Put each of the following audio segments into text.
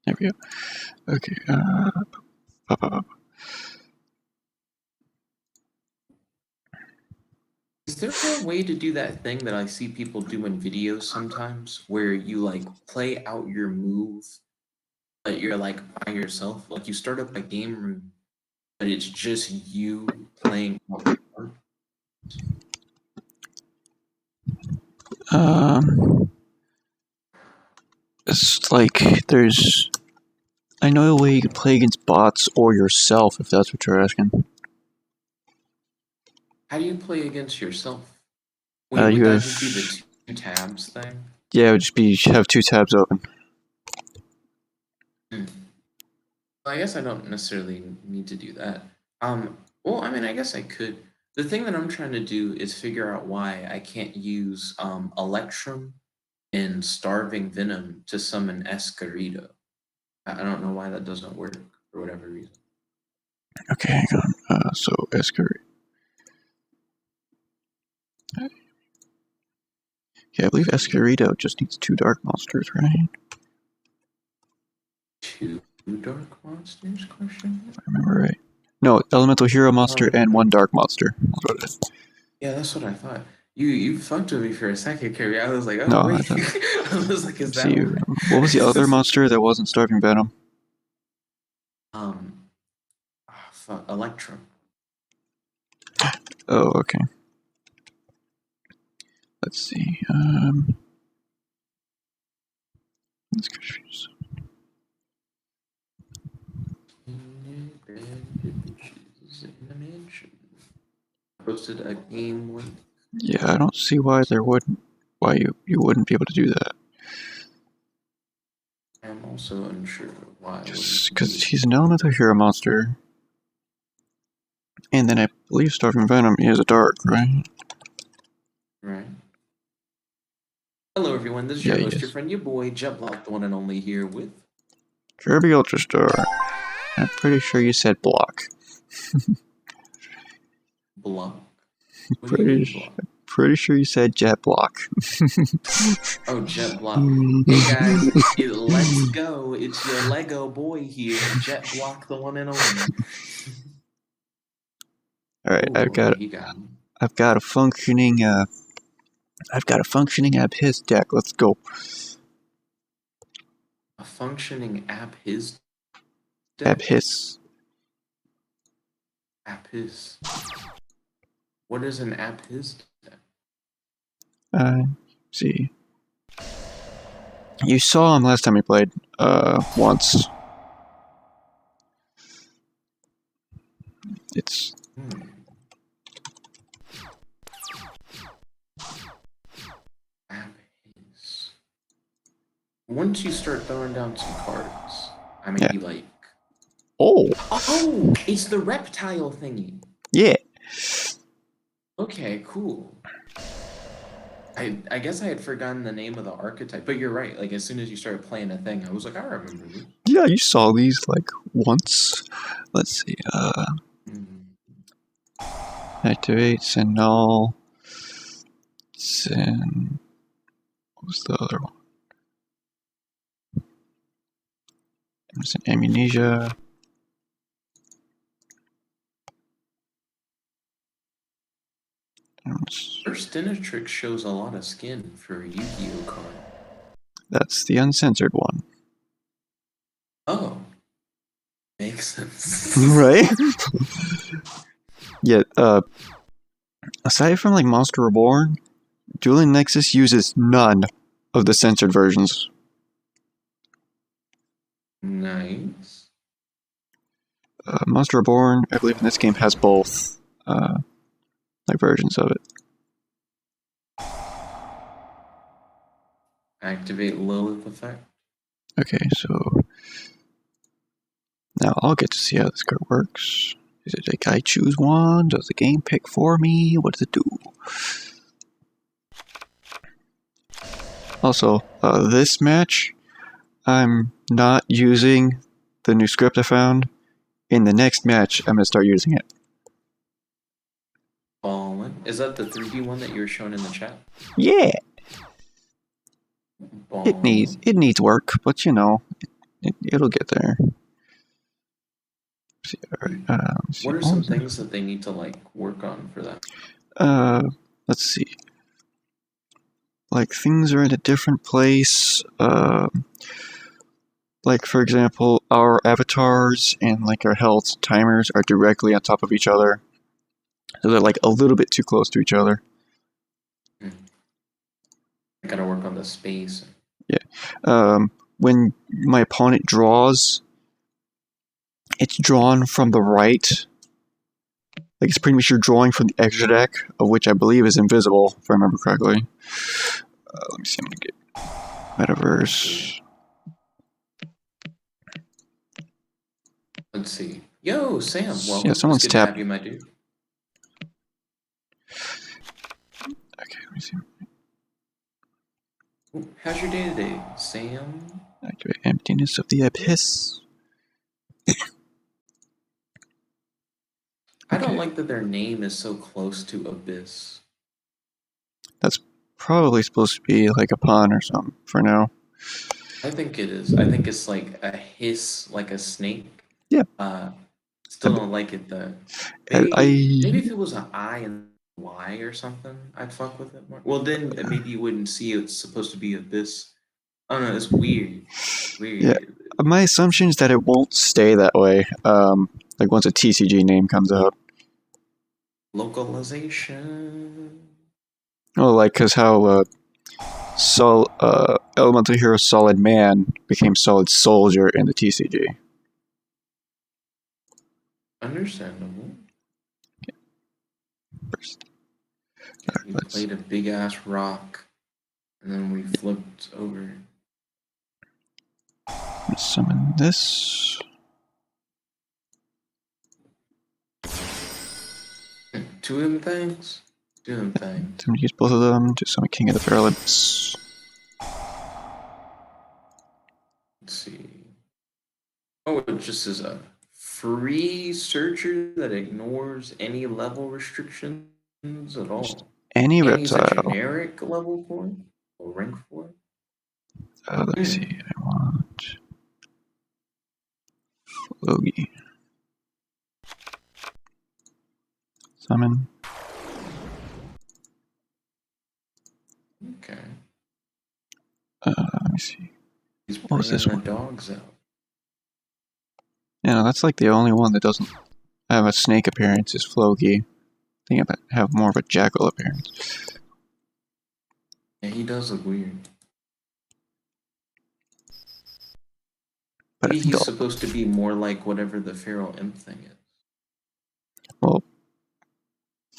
There we go. Okay. Is there a way to do that thing that I see people do in videos sometimes, where you like play out your move, but you're like by yourself? Like you start up a game room, but it's just you playing out the part? It's like there's. I know a way you can play against bots or yourself, if that's what you're asking. How do you play against yourself? Wait, would that just be the two tabs thing? Yeah, it would just be have two tabs open. Well, I guess I don't necessarily need to do that. Well, I mean, I guess I could. The thing that I'm trying to do is figure out why I can't use Electrum and Starving Venom to summon Escarito. I don't know why that doesn't work for whatever reason. Okay, hang on. So Escarito. Yeah, I believe Escarito just needs 2 dark monsters, right? 2 dark monsters? Question? If I remember right. No, elemental hero monster and 1 dark monster. That's what it is. Yeah, that's what I thought. You fucked with me for a second, Kirby. I was like, oh No, wait. I was like, is that what was the other monster that wasn't Starving Venom? Fuck, Electrum. Oh, okay. Let's see. Let's confuse. Posted a game link. Yeah, I don't see why there wouldn't. Why you wouldn't be able to do that. I'm also unsure why. Just because he's an elemental hero monster. And then I believe Starving Venom is a dark, right? Right. Hello everyone, this is your host, your friend, your boy, JetBlock, the one and only here with Kirby Ultrastar. I'm pretty sure you said block. Block? Pretty sure you said Jet Block. Oh, Jet Block. Hey guys, let's go. It's your Lego boy here, Jet Block, the one and only. Alright, I've got a functioning Abyss deck. Let's go. A functioning Abyss deck? Abyss. What is an Abyss deck? See. You saw him last time we played, once. It's... Abyss. Once you start throwing down some cards, I may be like... Oh! Oh! It's the reptile thingy! Yeah! Okay, cool. I guess I had forgotten the name of the archetype, but you're right. Like, as soon as you started playing a thing, I was like, I remember this. Yeah, you saw these, like, once. Let's see, Activate, send null, send... What was the other one? Send amnesia. First Dinatrix shows a lot of skin for a Yu-Gi-Oh card. That's the uncensored one. Oh. Makes sense. Right? Yeah, aside from like Monster Reborn, Dueling Nexus uses none of the censored versions. Nice. Monster Reborn, I believe in this game, has both like versions of it. Activate Lilith effect. Okay, so now I'll get to see how this card works. Is it like I choose one? Does the game pick for me? What does it do? Also, this match, I'm not using the new script I found. In the next match, I'm going to start using it. Ballin'. Is that the 3D one that you were showing in the chat? Yeah! Ballin'. It needs work, but you know, It'll get there. See, all right. What are some things that they need to like work on for that? Let's see. Like things are in a different place. Like for example, our avatars and like our health timers are directly on top of each other, so they're like a little bit too close to each other. I gotta work on the space. Yeah. When my opponent draws, it's drawn from the right. Like it's pretty much you're drawing from the extra deck, of which I believe is invisible, if I remember correctly. Let me see. I'm gonna get Metaverse. Let's see. Yo, Sam. Welcome. Yeah, someone's it's good tapped. to have you, my dude. Okay, let me see. Ooh, how's your day today, Sam? Activate Emptiness of the Abyss. I don't like that their name is so close to Abyss. That's probably supposed to be like a pun or something for now. I think it is. I think it's like a hiss, like a snake. Yeah. Still don't like it though. Maybe if it was an I and Y or something, I'd fuck with it more. Well, then maybe you wouldn't see it's supposed to be Abyss. I don't know. It's weird. Weird. Yeah. My assumption is that it won't stay that way. Like once a TCG name comes out. Localization. Oh, like because how Elemental Hero Solid Man became Solid Soldier in the TCG. Understandable. First. We played a big ass rock, and then we flipped over. Let's summon this. Two of them things. I'm gonna use both of them to summon King of the Feral Imps. Let's see. Oh, it just is a free searcher that ignores any level restrictions at all. Any and he's a reptile. generic level 4 or rank 4. Let me see. I want Logie. Summon. Okay. Let me see. He's What was bringing this the one? dogs out. Yeah, no, that's like the only one that doesn't have a snake appearance is Floki. I think I have more of a jackal appearance. Yeah, he does look weird. But Maybe he's supposed to be more like whatever the feral imp thing is. Well,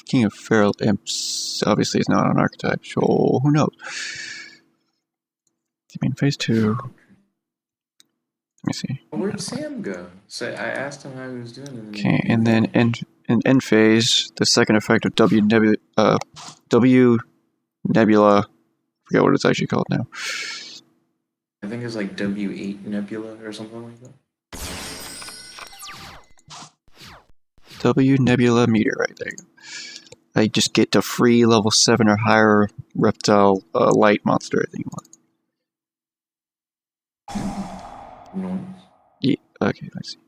King of Feral Imps obviously is not an archetype, so who knows? I mean, phase 2. Let me see. Where'd Sam go? So I asked him how he was doing. Okay, and then in end phase, the second effect of W Nebula. I forget what it's actually called now. I think it's like W8 Nebula or something like that. W Nebula Meteorite. There you go. I just get to free level 7 or higher reptile light monster. I think you want. Nice. Yeah. Okay. I see.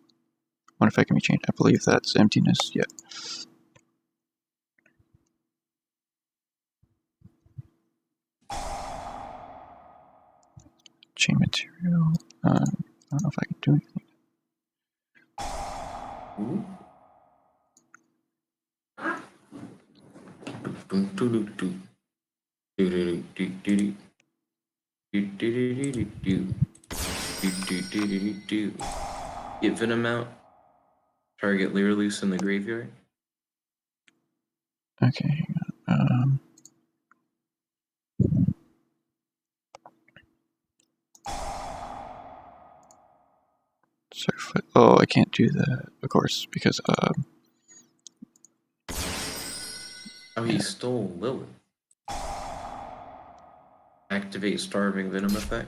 One effect can be changed. I believe that's emptiness. Yeah. Chain material. I don't know if I can do anything. Ooh. Get Venom out. Target Leer loose in the graveyard. Okay, hang on. Sorry, oh, I can't do that, of course, because Oh, he stole Lilith. Activate Starving Venom effect.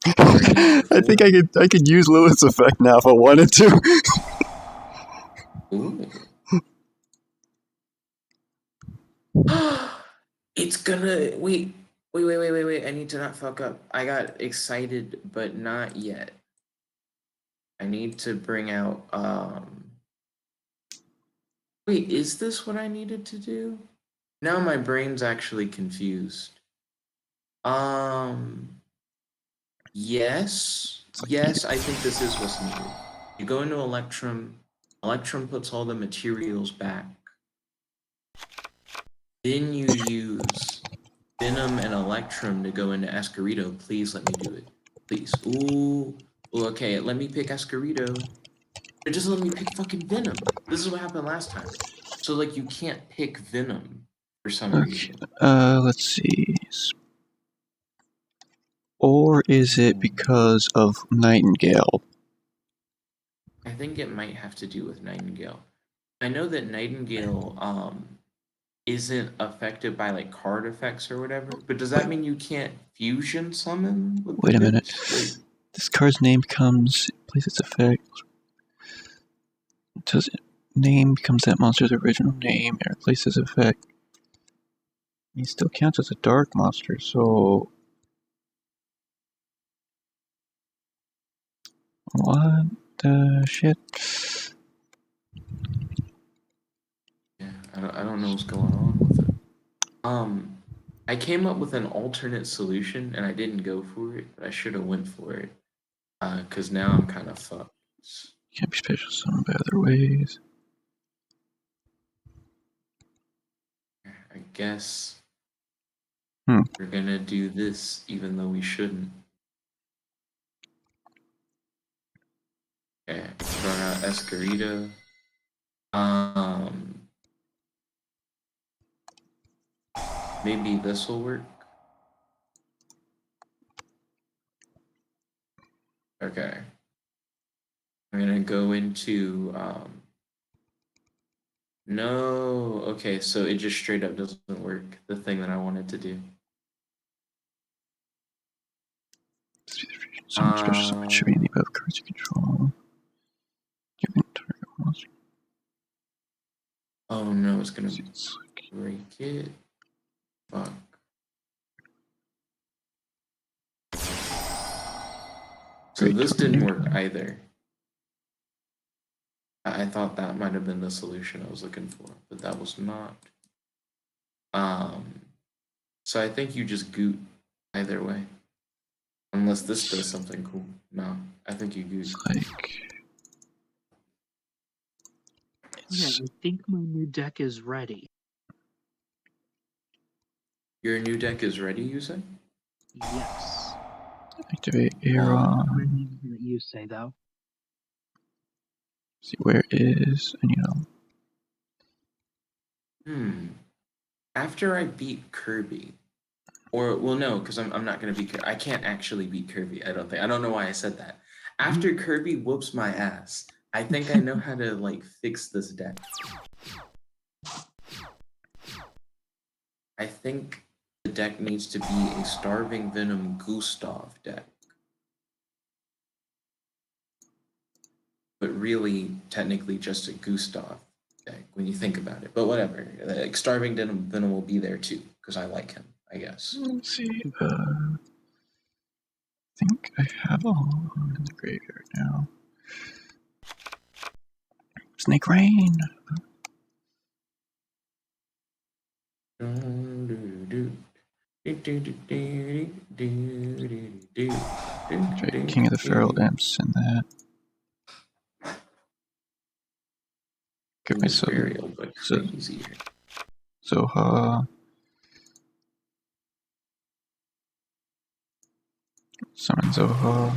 I think I could use Lilith's effect now if I wanted to. Ooh. It's gonna wait. I need to not fuck up. I got excited, but not yet. I need to bring out wait, is this what I needed to do? Now my brain's actually confused. Yes. Yes, I think this is what's needed. You go into Electrum, Electrum puts all the materials back. Then you use Venom and Electrum to go into Escarito. Please let me do it. Please. Ooh. Okay, let me pick Escarito. It just let me pick fucking Venom. This is what happened last time. So, like, you can't pick Venom for some reason. Let's see. Or is it because of Nightingale? I think it might have to do with Nightingale. I know that Nightingale isn't affected by like card effects or whatever, but does that mean you can't fusion summon with the Wait a minute. bitch? Like, this card's name becomes plays its effect. Does it name becomes that monster's original name and replaces effect? He still counts as a dark monster, so what the shit? yeah, I don't know what's going on with it. I came up with an alternate solution and I didn't go for it, but I should have went for it. Cause now I'm kind of fucked. Can't be special summoned by other ways. I guess we're gonna do this even though we shouldn't. Okay, throwing out Escarita. Maybe this will work. Okay. I'm gonna go into no, okay, so it just straight up doesn't work, the thing that I wanted to do. Some special summon should be in the above cards you control. Given target monster. Oh no, it's gonna break it. Fuck. So this didn't work either. I thought that might have been the solution I was looking for, but that was not. So I think you just goot either way. Unless this does something cool. No, I think you goot. Okay, I think my new deck is ready. Your new deck is ready, you say? Yes. Activate Aeron. That you say though. See where it is, and After I beat Kirby, or well, no, because I'm not gonna beat. I can't actually beat Kirby. I don't think. I don't know why I said that. After Kirby whoops my ass, I think I know how to like fix this deck. I think the deck needs to be a Starving Venom Gustav deck. But really, technically, just a Gustav deck when you think about it. But whatever, like, Starving Venom will be there too because I like him, I guess. Let's see. I think I have all in the graveyard now. Snake Rain. King of the Feral Imps and that. Give myself Zoha. Summon Zoha.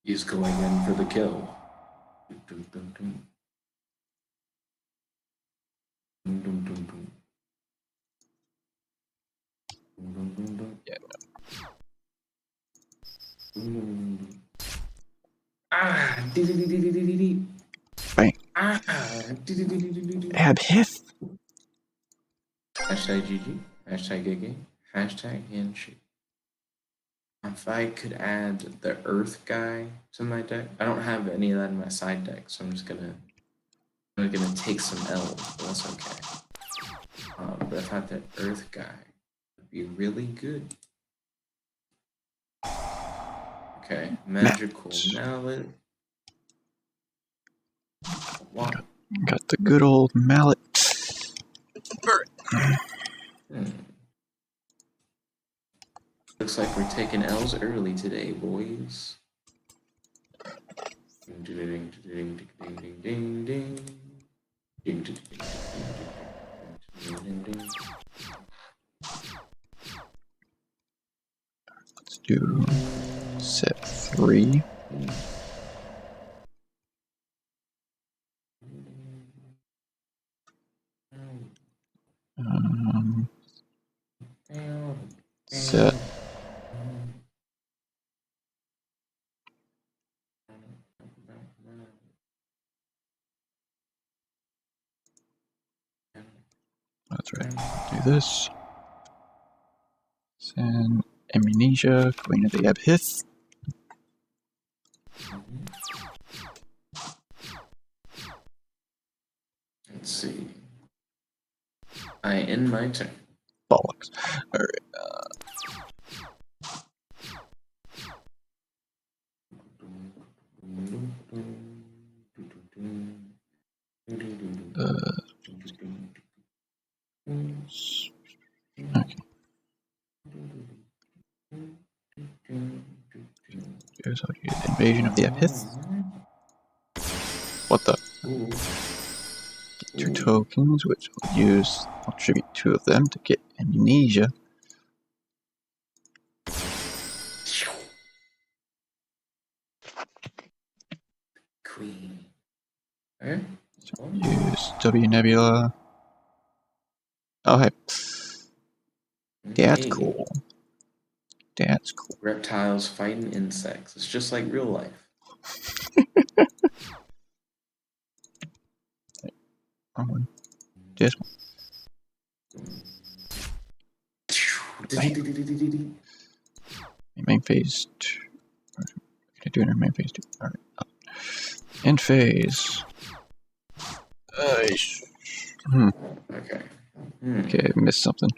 He's going in for the kill. Yeah. Bang. Abhith. Hashtag GG. Hashtag GG. Hashtag handshake. If I could add the Earth guy to my deck, I don't have any of that in my side deck, so I'm gonna take some L, but that's okay. But if I had that Earth guy, it'd be really good. Okay, magical mallet. Wow. Got the good old mallet. Looks like we're taking L's early today, boys. Ding ding ding ding ding ding ding. Ding ding ding ding ding. Let's do set 3. Set. That's right. Do this. Send Amnesia, Queen of the Abyss. Let's see. I end my turn. Bollocks. Alright. Okay. Here's how you use Invasion of the Abyss. What the? Get 2 tokens, which I'll tribute 2 of them to get Amnesia. Queen. Okay. So use W Nebula. Oh, hey. That's cool. That's cool. Reptiles fighting insects. It's just like real life. Wrong one. This one. Main phase 2. Can I do it in main phase 2? Alright. End phase. Okay. Okay, I missed something.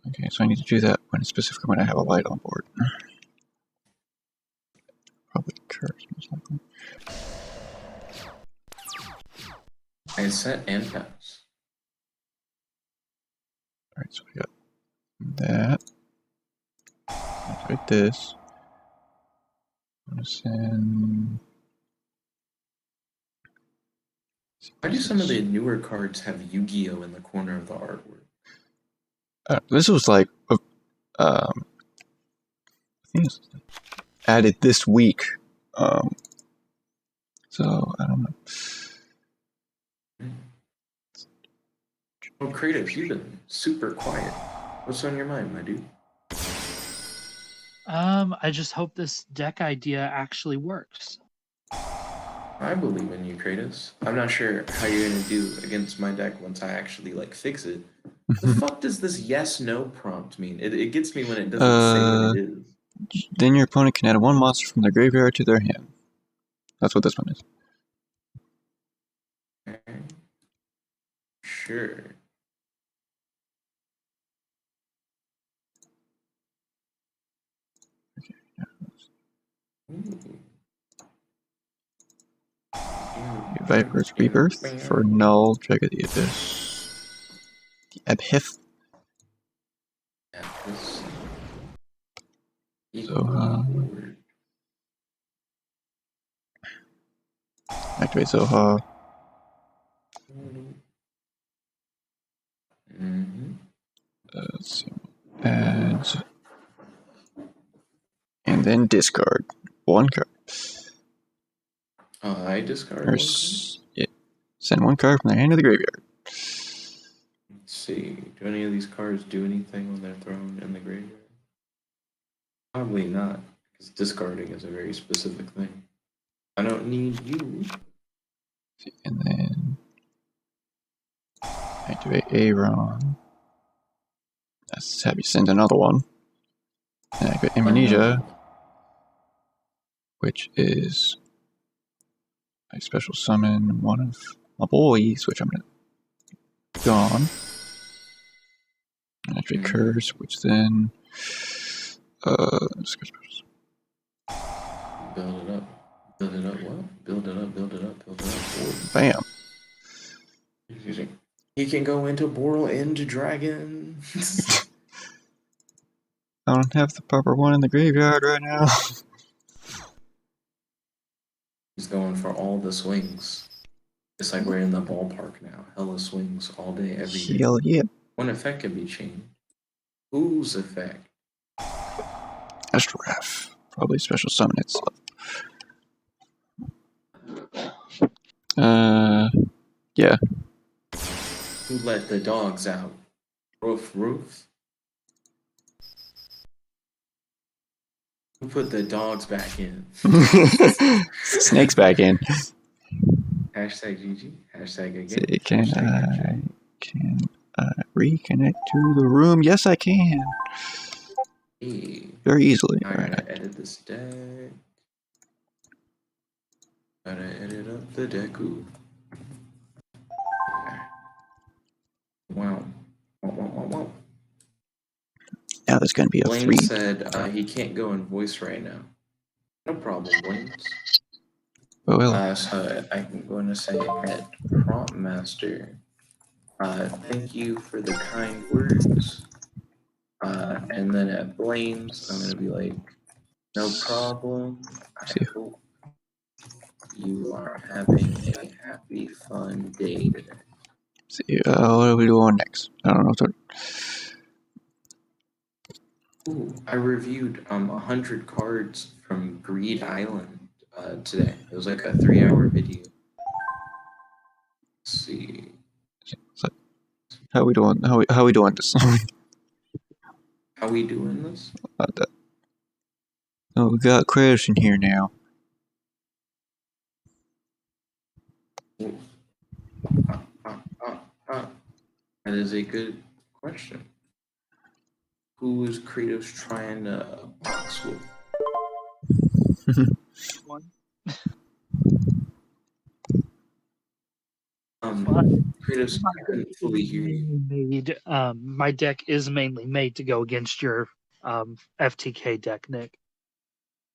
Okay, so I need to do that specifically when I have a light on board. Probably curse, most likely. I set and pass. Alright, so we got that. Activate this. I'm gonna send. Why do some of the newer cards have Yu-Gi-Oh in the corner of the artwork? This was like, I think it's added this week. So I don't know. Oh, Kratos, you've been super quiet. What's on your mind, my dude? I just hope this deck idea actually works. I believe in you, Kratos. I'm not sure how you're gonna do against my deck once I actually like fix it. The fuck does this yes/no prompt mean? It gets me when it doesn't say what it is. Then your opponent can add 1 monster from their graveyard to their hand. That's what this one is. Okay. Sure. Okay. Viper's Rebirth for null, trigger the Abyss. The Abyss. Zoha. Activate Zoha. Let's see. Add. And then discard 1 card. I discard Or yeah. Send 1 card from the hand to the graveyard. Let's see. Do any of these cards do anything when they're thrown in the graveyard? Probably not, because discarding is a very specific thing. I don't need you. And then activate Aaron. Let's have you send another one. And activate Amnesia, which is I special summon 1 of my boys, which I'm gonna gone. And activate Curse, which then Build it up. Build it up. What? Build it up. Build it up. Build it up. Bam. He can go into Boral into Dragon. I don't have the proper one in the graveyard right now. He's going for all the swings. It's like we're in the ballpark now. Hella swings all day, every day. Hell yeah. One effect can be changed. Whose effect? Astrograph. Probably special summon itself. Yeah. Who let the dogs out? Roof? Who put the dogs back in? Snakes back in. Hashtag GG. Hashtag again. See, can I reconnect to the room? Yes, I can. Hey. Very easily. I gotta edit this deck. Gotta edit up the deck. Ooh. Okay. Wow. Now there's going to be a Blaine 3. said he can't go in voice right now. No problem, Blaine. Oh, well. So I'm going to say at Prompt Master, thank you for the kind words. And then at Blaine's, I'm going to be like, no problem. I hope you are having a happy, fun day today. See, what are we doing next? I don't know. Ooh, I reviewed 100 cards from Greed Island today. It was like a 3-hour video. Let's see. So, how we doing? How we doing this? How we doing this? Oh, we got Chris in here now. That is a good question. Who is Kratos trying to box with? One. Kratos, I couldn't fully hear you. My deck is mainly made to go against your FTK deck, Nick.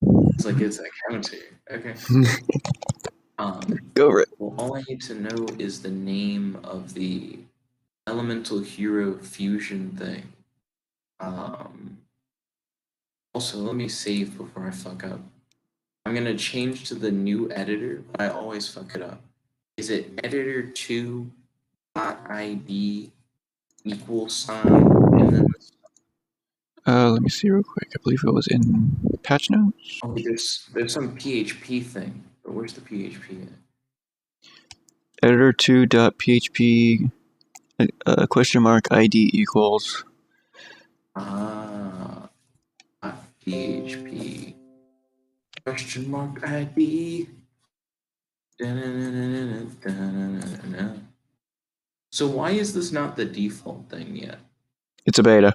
It's like it's a counter. Okay. Go over it. Well, all I need to know is the name of the elemental hero fusion thing. Also, let me save before I fuck up. I'm gonna change to the new editor, but I always fuck it up. Is it editor2.id =, and then Let me see real quick. I believe it was in patch notes. oh, there's some PHP thing, but where's the PHP at? Editor2.php question mark ID equals. PHP question mark ID. So why is this not the default thing yet? It's a beta.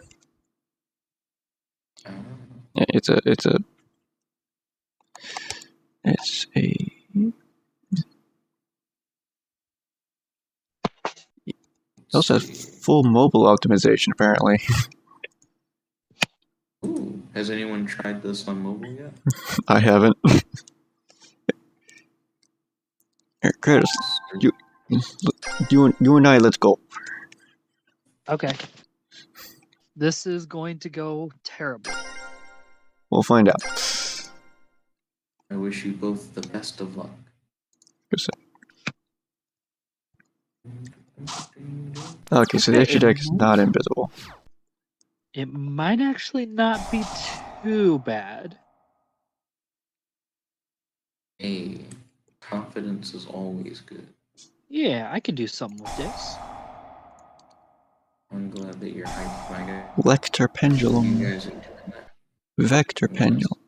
Oh. Yeah, it's a. It also has full mobile optimization, apparently. Ooh, has anyone tried this on mobile yet? I haven't. Here, Curtis, you and I, let's go. Okay. This is going to go terrible. We'll find out. I wish you both the best of luck. Okay, so the extra deck is not invisible. It might actually not be too bad. Hey, confidence is always good. Yeah, I could do something with this. I'm glad that you're hyped, my guy. Lecter Pendulum. You guys are doing that. Vector Pendulum.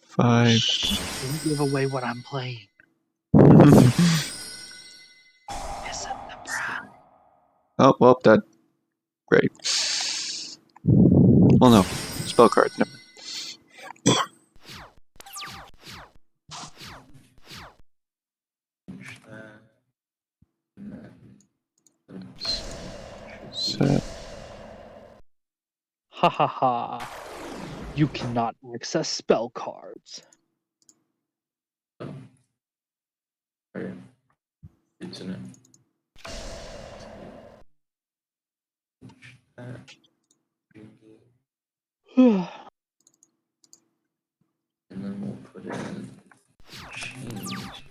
5. Don't give away what I'm playing. Oh, well, that. Great. Well, no. Spell cards, never. Ha ha ha. You cannot access spell cards. Oh. Okay. Good to know. And then we'll put in change.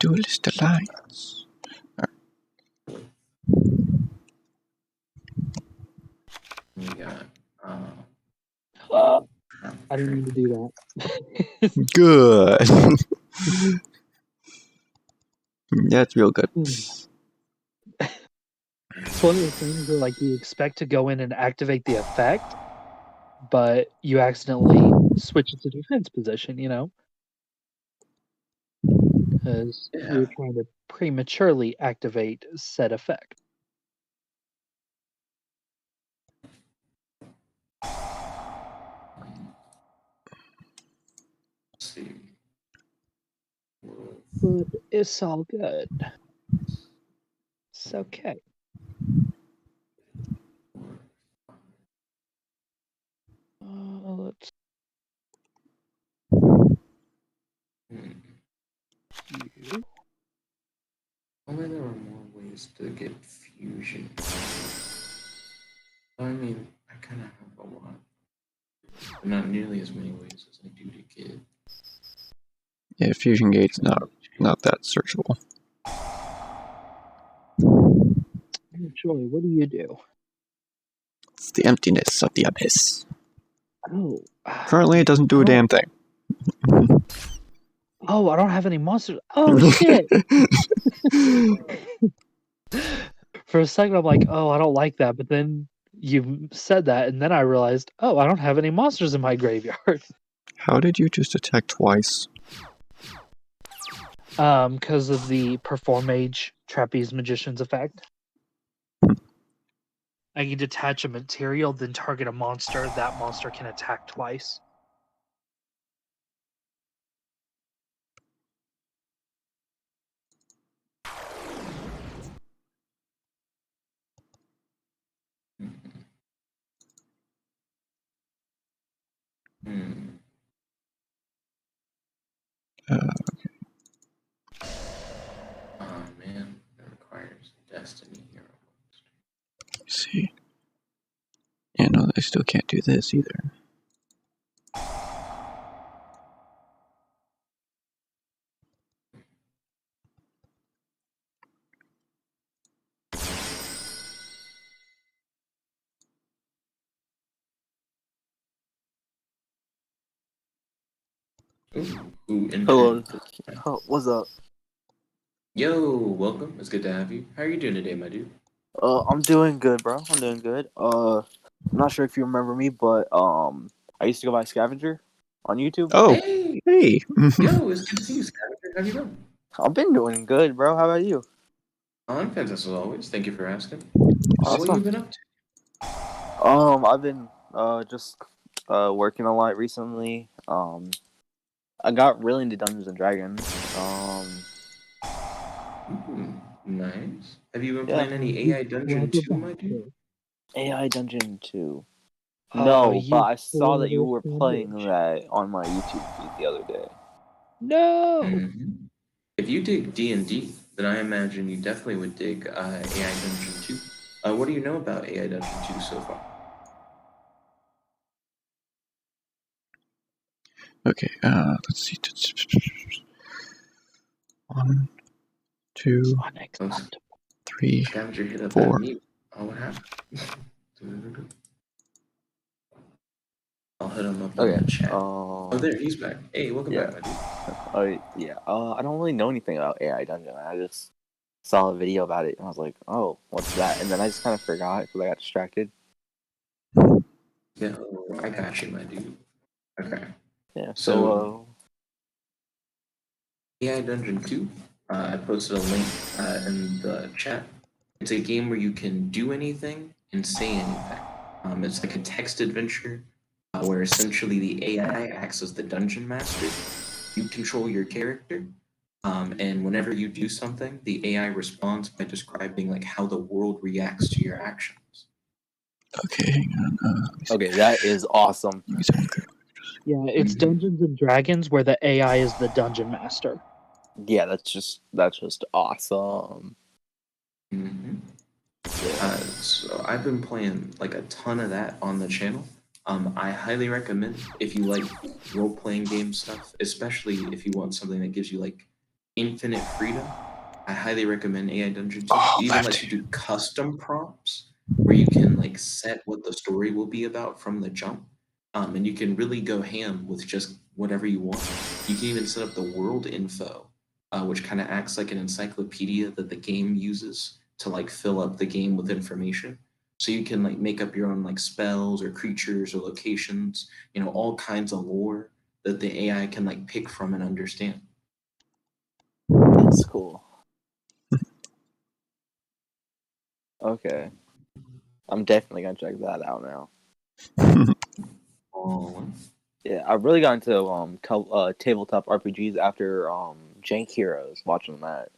Duelist Alliance. We got I didn't mean to do that. Good. That's real good. It's one of the things where like you expect to go in and activate the effect, but you accidentally switch it to defense position, you know? Because you're trying to prematurely activate said effect. let's see. But it's all good. It's okay. Let's you. Only there were more ways to get fusion. I mean, I kind of have a lot, but not nearly as many ways as I do to get. Yeah, Fusion Gate's not that searchable. Joey, what do you do? It's the emptiness of the abyss. Oh. Currently, it doesn't do a damn thing. Oh, I don't have any monsters. Oh, shit. For a second, I'm like, oh, I don't like that. But then you said that, and then I realized, oh, I don't have any monsters in my graveyard. How did you just attack twice? Because of the Perform Mage Trapeze Magician's effect. I can detach a material, then target a monster. That monster can attack twice. Okay. Oh man, it requires Destiny Hero. Let's see. Yeah, no, I still can't do this either. Hello. Oh, what's up? Yo, welcome. It's good to have you. How are you doing today, my dude? I'm doing good, bro. I'm doing good. I'm not sure if you remember me, but I used to go by Scavenger on YouTube. Oh, Hey, hey. yo, it's good to see you, Scavenger. How you doing? I've been doing good, bro. How about you? I'm fantastic as always. Thank you for asking. So what have you been up to? I've been just working a lot recently. I got really into Dungeons and Dragons. Nice. Have you been Yeah. playing any AI Dungeon 2, my dude? AI Dungeon 2. No, but I saw that you were playing that on my YouTube feed the other day. No. Mm-hmm. If you dig D&D, then I imagine you definitely would dig AI Dungeon 2. What do you know about AI Dungeon 2 so far? Okay, let's see. 1, 2, 3, Scavenger hit up 4. that mute. Oh, what happened? I'll hit him up in the chat. Oh, there, he's back. Hey, welcome back, my dude. Yeah. I don't really know anything about AI Dungeon. I just saw a video about it and I was like, oh, what's that? And then I just kind of forgot because I got distracted. Yeah, I got you, my dude. Okay. Yeah. So AI Dungeon 2, I posted a link in the chat. It's a game where you can do anything and say anything. It's like a text adventure where essentially the AI acts as the dungeon master. You control your character, And whenever you do something, the AI responds by describing like how the world reacts to your actions. Okay, hang on. Let me see. Okay, that is awesome. Use only clear- Yeah, it's Mhm. Dungeons and Dragons where the AI is the dungeon master. Yeah, that's just awesome. Mhm. Yeah. So I've been playing like a ton of that on the channel. I highly recommend if you like role-playing game stuff, especially if you want something that gives you like infinite freedom. I highly recommend AI Dungeon 2. Oh, It even lets you do custom prompts where you can like set what the story will be about from the jump. And you can really go ham with just whatever you want. You can even set up the world info, which kind of acts like an encyclopedia that the game uses to like fill up the game with information. So you can like make up your own like spells or creatures or locations, all kinds of lore that the AI can like pick from and understand. That's cool. Okay. I'm definitely gonna check that out now. Oh, Yeah, I really got into tabletop RPGs after Jank Heroes, watching that.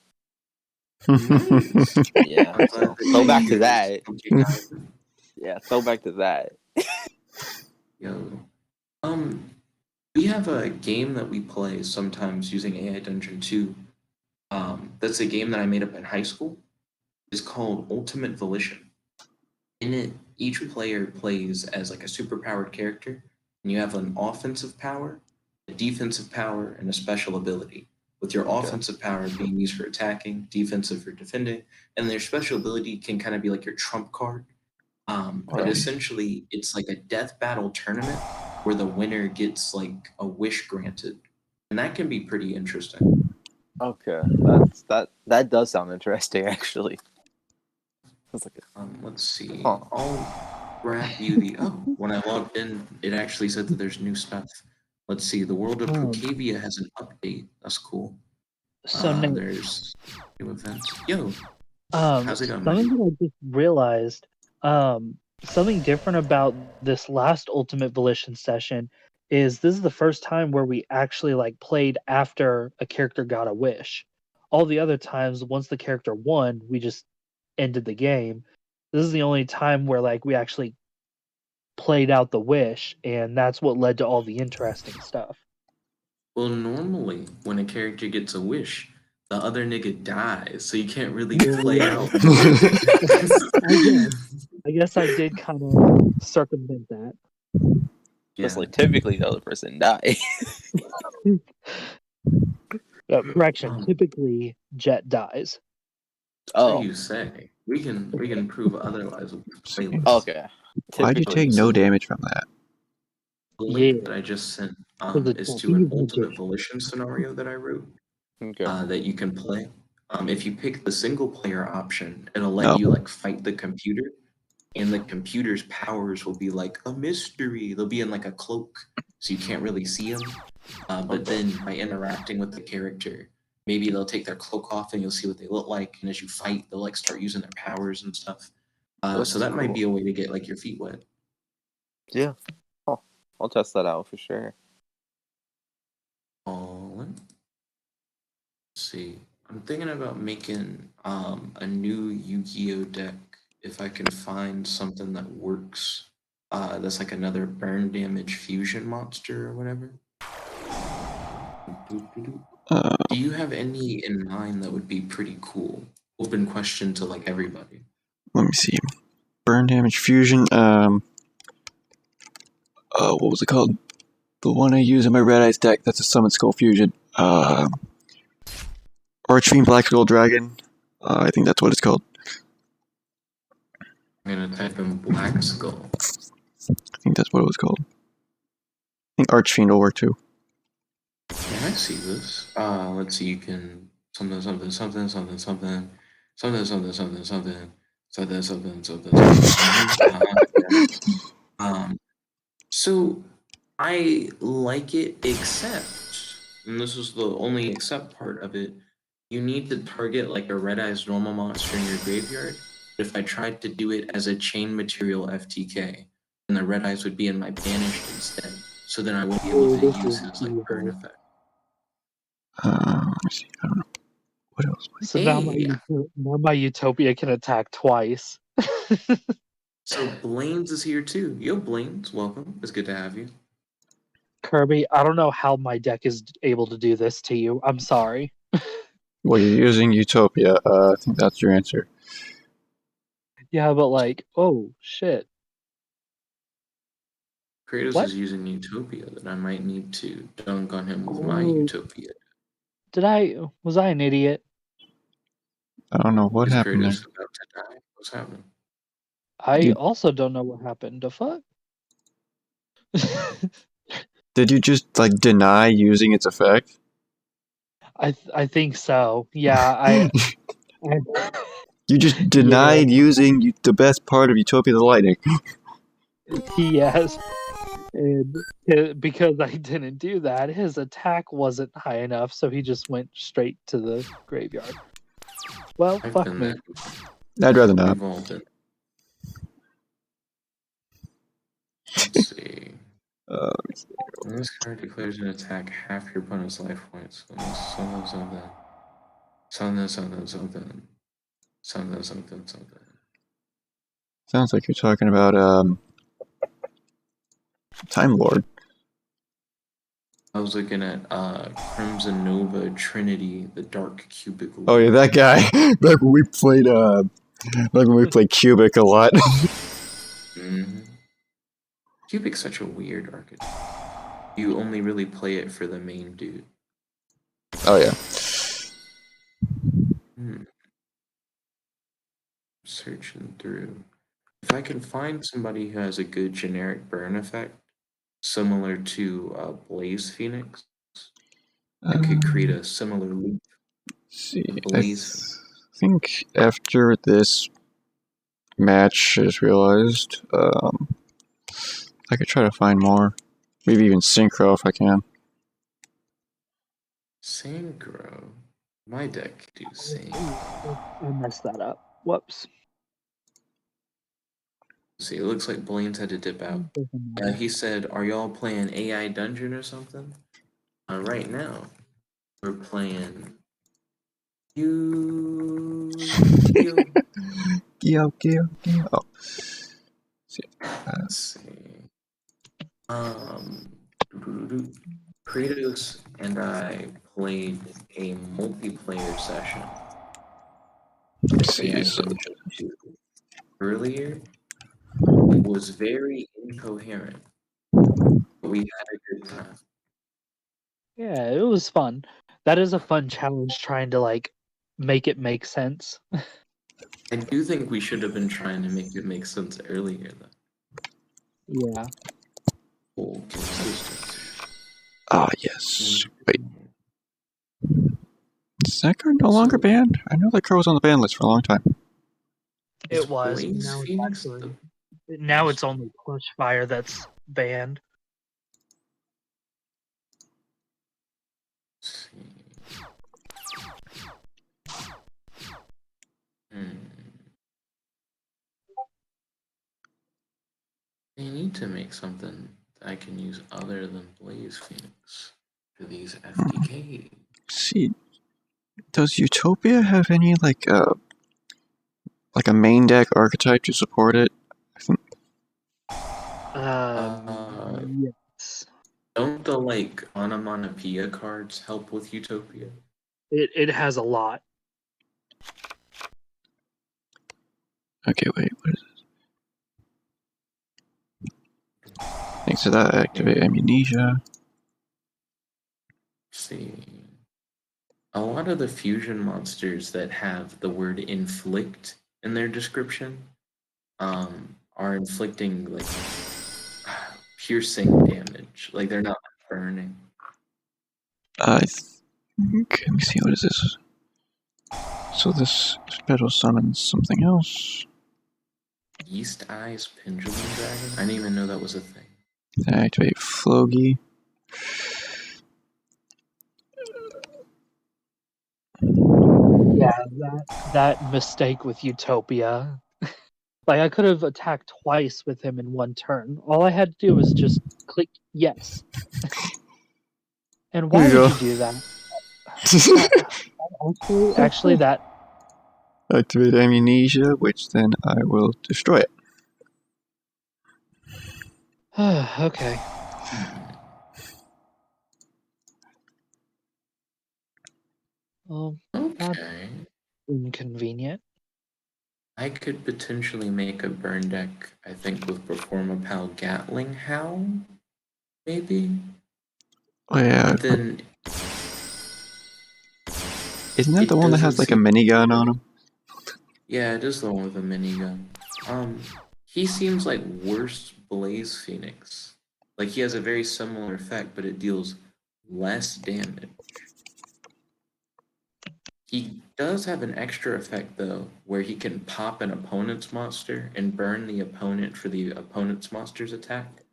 nice. Yeah. I'm So glad that throw you back to used that. something different. Yeah, throw back to that. Yo. Um, we have a game that we play sometimes using AI Dungeon 2. That's a game that I made up in high school. It's called Ultimate Volition. In it, each player plays as like a superpowered character, and you have an offensive power, a defensive power, and a special ability. With your Okay. offensive power being used for attacking, defensive for defending, and their special ability can kind of be like your trump card. But Right. essentially, it's like a death battle tournament where the winner gets like a wish granted, and that can be pretty interesting. Okay. That does sound interesting, actually. It's like, Let's see. huh. I'll grab you the. Oh, when I logged in, it actually said that there's new stuff. Let's see. The world of Um, Procavia has an update. That's cool. So Nate, There's new events. Yo, how's it going, something man? that I just realized, something different about this last Ultimate Volition session is this is the first time where we actually like played after a character got a wish. All the other times, once the character won, we just ended the game. This is the only time where like we actually played out the wish, and that's what led to all the interesting stuff. Well, normally when a character gets a wish, the other nigga dies, so you can't really Yeah, play yeah. out. I guess I did kind of circumvent that. Just Yeah. like typically the other person die. Correction. Um, Typically, Jet dies. so Oh. you say we can prove otherwise with the See. playlist. Okay. Why'd you Typically. take no damage from that? The Yeah, link that I just sent because it's is a to an he's ultimate magician. volition scenario that I wrote Okay. that you can play. If you pick the single player option, it'll let No. you like fight the computer, and the computer's powers will be like a mystery. They'll be in like a cloak, so you can't really see them. But then by interacting with the character, maybe they'll take their cloak off and you'll see what they look like. And as you fight, they'll like start using their powers and stuff. That's So that might cool. be a way to get like your feet wet. Yeah. Oh, I'll test that out for sure. Let's see. I'm thinking about making a new Yu-Gi-Oh deck if I can find something that works. That's like another burn damage fusion monster or whatever. Uh, Do you have any in mind that would be pretty cool? Open question to like everybody. let me see. Burn damage fusion. What was it called? The one I use in my Red Eyes deck. That's a Summon Skull fusion. Archfiend Black Skull Dragon. I think that's what it's called. I'm gonna type in Black Skull. I think that's what it was called. I think Archfiend will work too. Yeah, I see this. Let's see. You can something something something something something something something something something something something something something. Yeah. So I like it, except, and this is the only except part of it, you need to target like a red eyes normal monster in your graveyard. But if I tried to do it as a chain material FTK, then the red eyes would be in my banished instead. So then I wouldn't be able Oh, to this use is his like burn evil. effect. Let me see. I don't know. What else? So Hey. now my Utopia can attack twice. So Blaine's is here too. Yo, Blaine's, welcome. It's good to have you. Kirby, I don't know how my deck is able to do this to you. I'm sorry. Well, you're using Utopia. I think that's your answer. Yeah, but like, oh shit. Kratos What? is using Utopia that I might need to dunk on him with my Oh. Utopia. Was I an idiot? I don't know what Is happened there. Kratos about to die? What's happening? I also don't know what happened. The fuck? Did you just like deny using its effect? I think so. Yeah, I You just denied using the best part of Utopia the Lightning. yes. And because I didn't do that, his attack wasn't high enough, so he just went straight to the graveyard. Well, I've fuck been me. there before. I'd rather not. We've all been. Let's see. When this card declares an attack, half your opponent's life points. Something. Sounds like you're talking about Time Lord. I was looking at Crimson Nova Trinity, the Dark Cubicle. Oh yeah, that guy. Like when we played Cubic a lot. Mm-hmm. Cubic's such a weird archetype. You only really play it for the main dude. Oh yeah. Searching through. If I can find somebody who has a good generic burn effect, similar to Blaze Phoenix, I could create a similar loop. See, Blaze. I think after this match is realized, I could try to find more. Maybe even Synchro if I can. Synchro. My deck could do Synchro. I messed that up. Whoops. See, it looks like Blaine's had to dip out. He said, "Are y'all playing AI Dungeon or something?" Right now, we're playing. Gyo. Oh. Let's see. Kratos and I played a multiplayer session. Let's see. Earlier, it was very incoherent, but we had a good time. Yeah, it was fun. That is a fun challenge trying to like make it make sense. I do think we should have been trying to make it make sense earlier, though. Yeah. Full consistency. Ah, yes. Wait. Is that card no longer banned? I know that card was on the ban list for a long time. It was. Now it's only Push Fire that's banned. I need to make something that I can use other than Blaze Phoenix for these FTK. See, does Utopia have any like a main deck archetype to support it? I think. Yes. Don't the like onomatopoeia cards help with Utopia? It has a lot. Okay, wait, what is this? Thanks to that, activate Amnesia. See. A lot of the fusion monsters that have the word inflict in their description are inflicting like piercing damage. Like they're not burning. I think, let me see, what is this? So this special summons something else. Yeast Eyes Pendulum Dragon? I didn't even know that was a thing. Activate Flogi. Yeah, that mistake with Utopia. Like I could have attacked twice with him in one turn. All I had to do was just click yes. And why would you do that? Actually, that Activate amnesia, which then I will destroy it. okay. Well, that's Okay. inconvenient. I could potentially make a burn deck, I think, with Performapal Gatling Hound, maybe? Oh yeah, But then isn't that it the one that doesn't has like a seem. minigun on him? Yeah, it is the one with a minigun. He seems like worse Blaze Phoenix. Like he has a very similar effect, but it deals less damage. He does have an extra effect though, where he can pop an opponent's monster and burn the opponent for the opponent's monster's attack.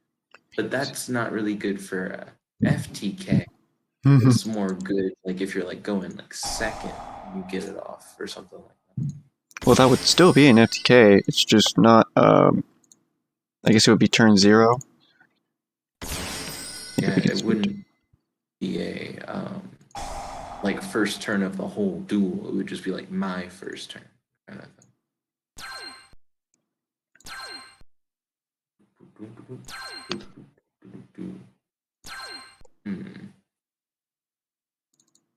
But that's not really good for FTK. It's more good like if you're like going like second, you get it off or something like that. Well, that would still be an FTK. It's just not. I guess it would be turn 0. Yeah, it wouldn't be a like first turn of the whole duel. It would just be like my first turn kind of thing.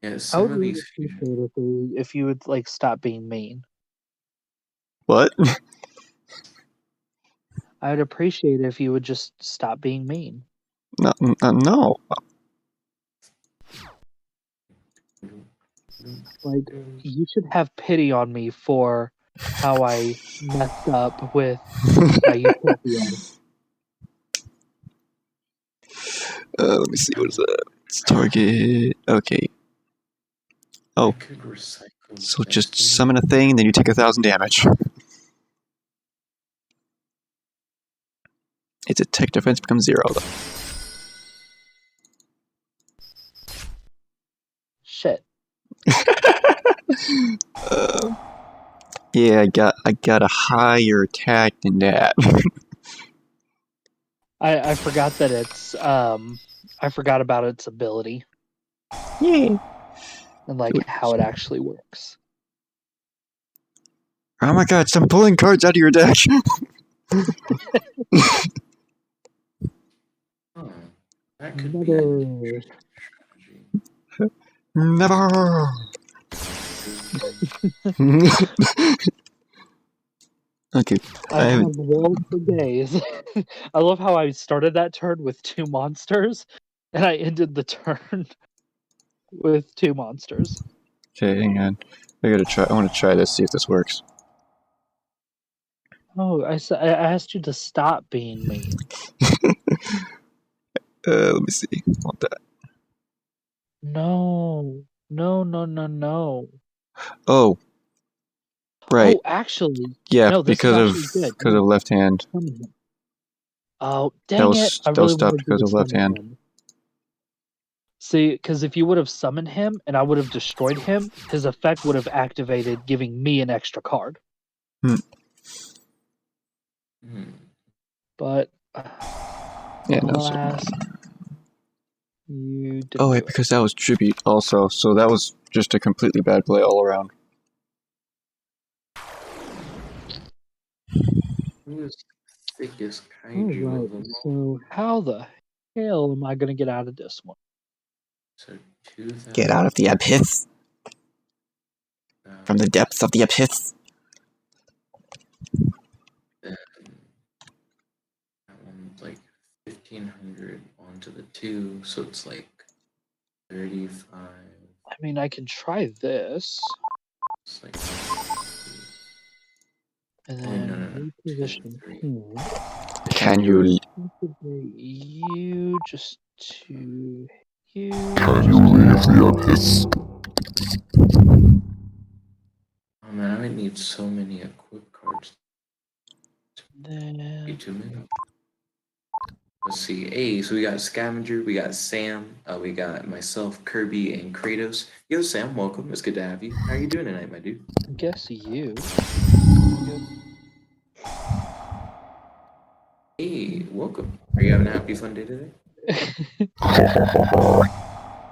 Yeah, I some would of really these fusion. appreciate if you would like stop being mean. What? I'd appreciate it if you would just stop being mean. No. Like, you should have pity on me for how I messed up with my utopia. Let me see. What is that? It's target. Okay. Oh. I could recycle So just Destiny. summon a thing, then you take 1,000 damage. Its attack defense becomes 0 though. Shit. Yeah, I got a higher attack than that. I forgot that it's I forgot about its ability. Yeah. And like how it actually works. Oh my god, stop pulling cards out of your deck. Oh, that could be Never. an interesting strategy. Never. Okay. I have walls for days. I love how I started that turn with 2 monsters, and I ended the turn with 2 monsters. Okay, hang on. I want to try this, see if this works. Oh, I asked you to stop being mean. Let me see. I want that. No. Oh. Right. Oh, actually. Yeah, no, this because is actually good. of left hand. Oh, dang it. I really stopped wanted because you of to left summon hand. him. See, because if you would have summoned him and I would have destroyed him, his effect would have activated, giving me an extra card. But Yeah, no. alas, you didn't Oh wait, do it. because that was tribute also, so that was just a completely bad play all around. Who is the thickest kaiju of them all? So how the hell am I going to get out of this one? So 2,000. Get out of the abyss. From the depths of the abyss. Then that one's like 1,500 onto the 2, so it's like 35. I mean, I can try this. It's like And Oh, then no. reposition 2, 3. him. Can you? You just to you. Can you leave the abyss? Oh man, I would need so many equip cards. Then Be too many. Let's see. Hey, so we got Scavenger, we got Sam, we got myself, Kirby, and Kratos. Yo, Sam, welcome. It's good to have you. How are you doing tonight, my dude? I guess you. Hey, welcome. Are you having a happy, fun day today?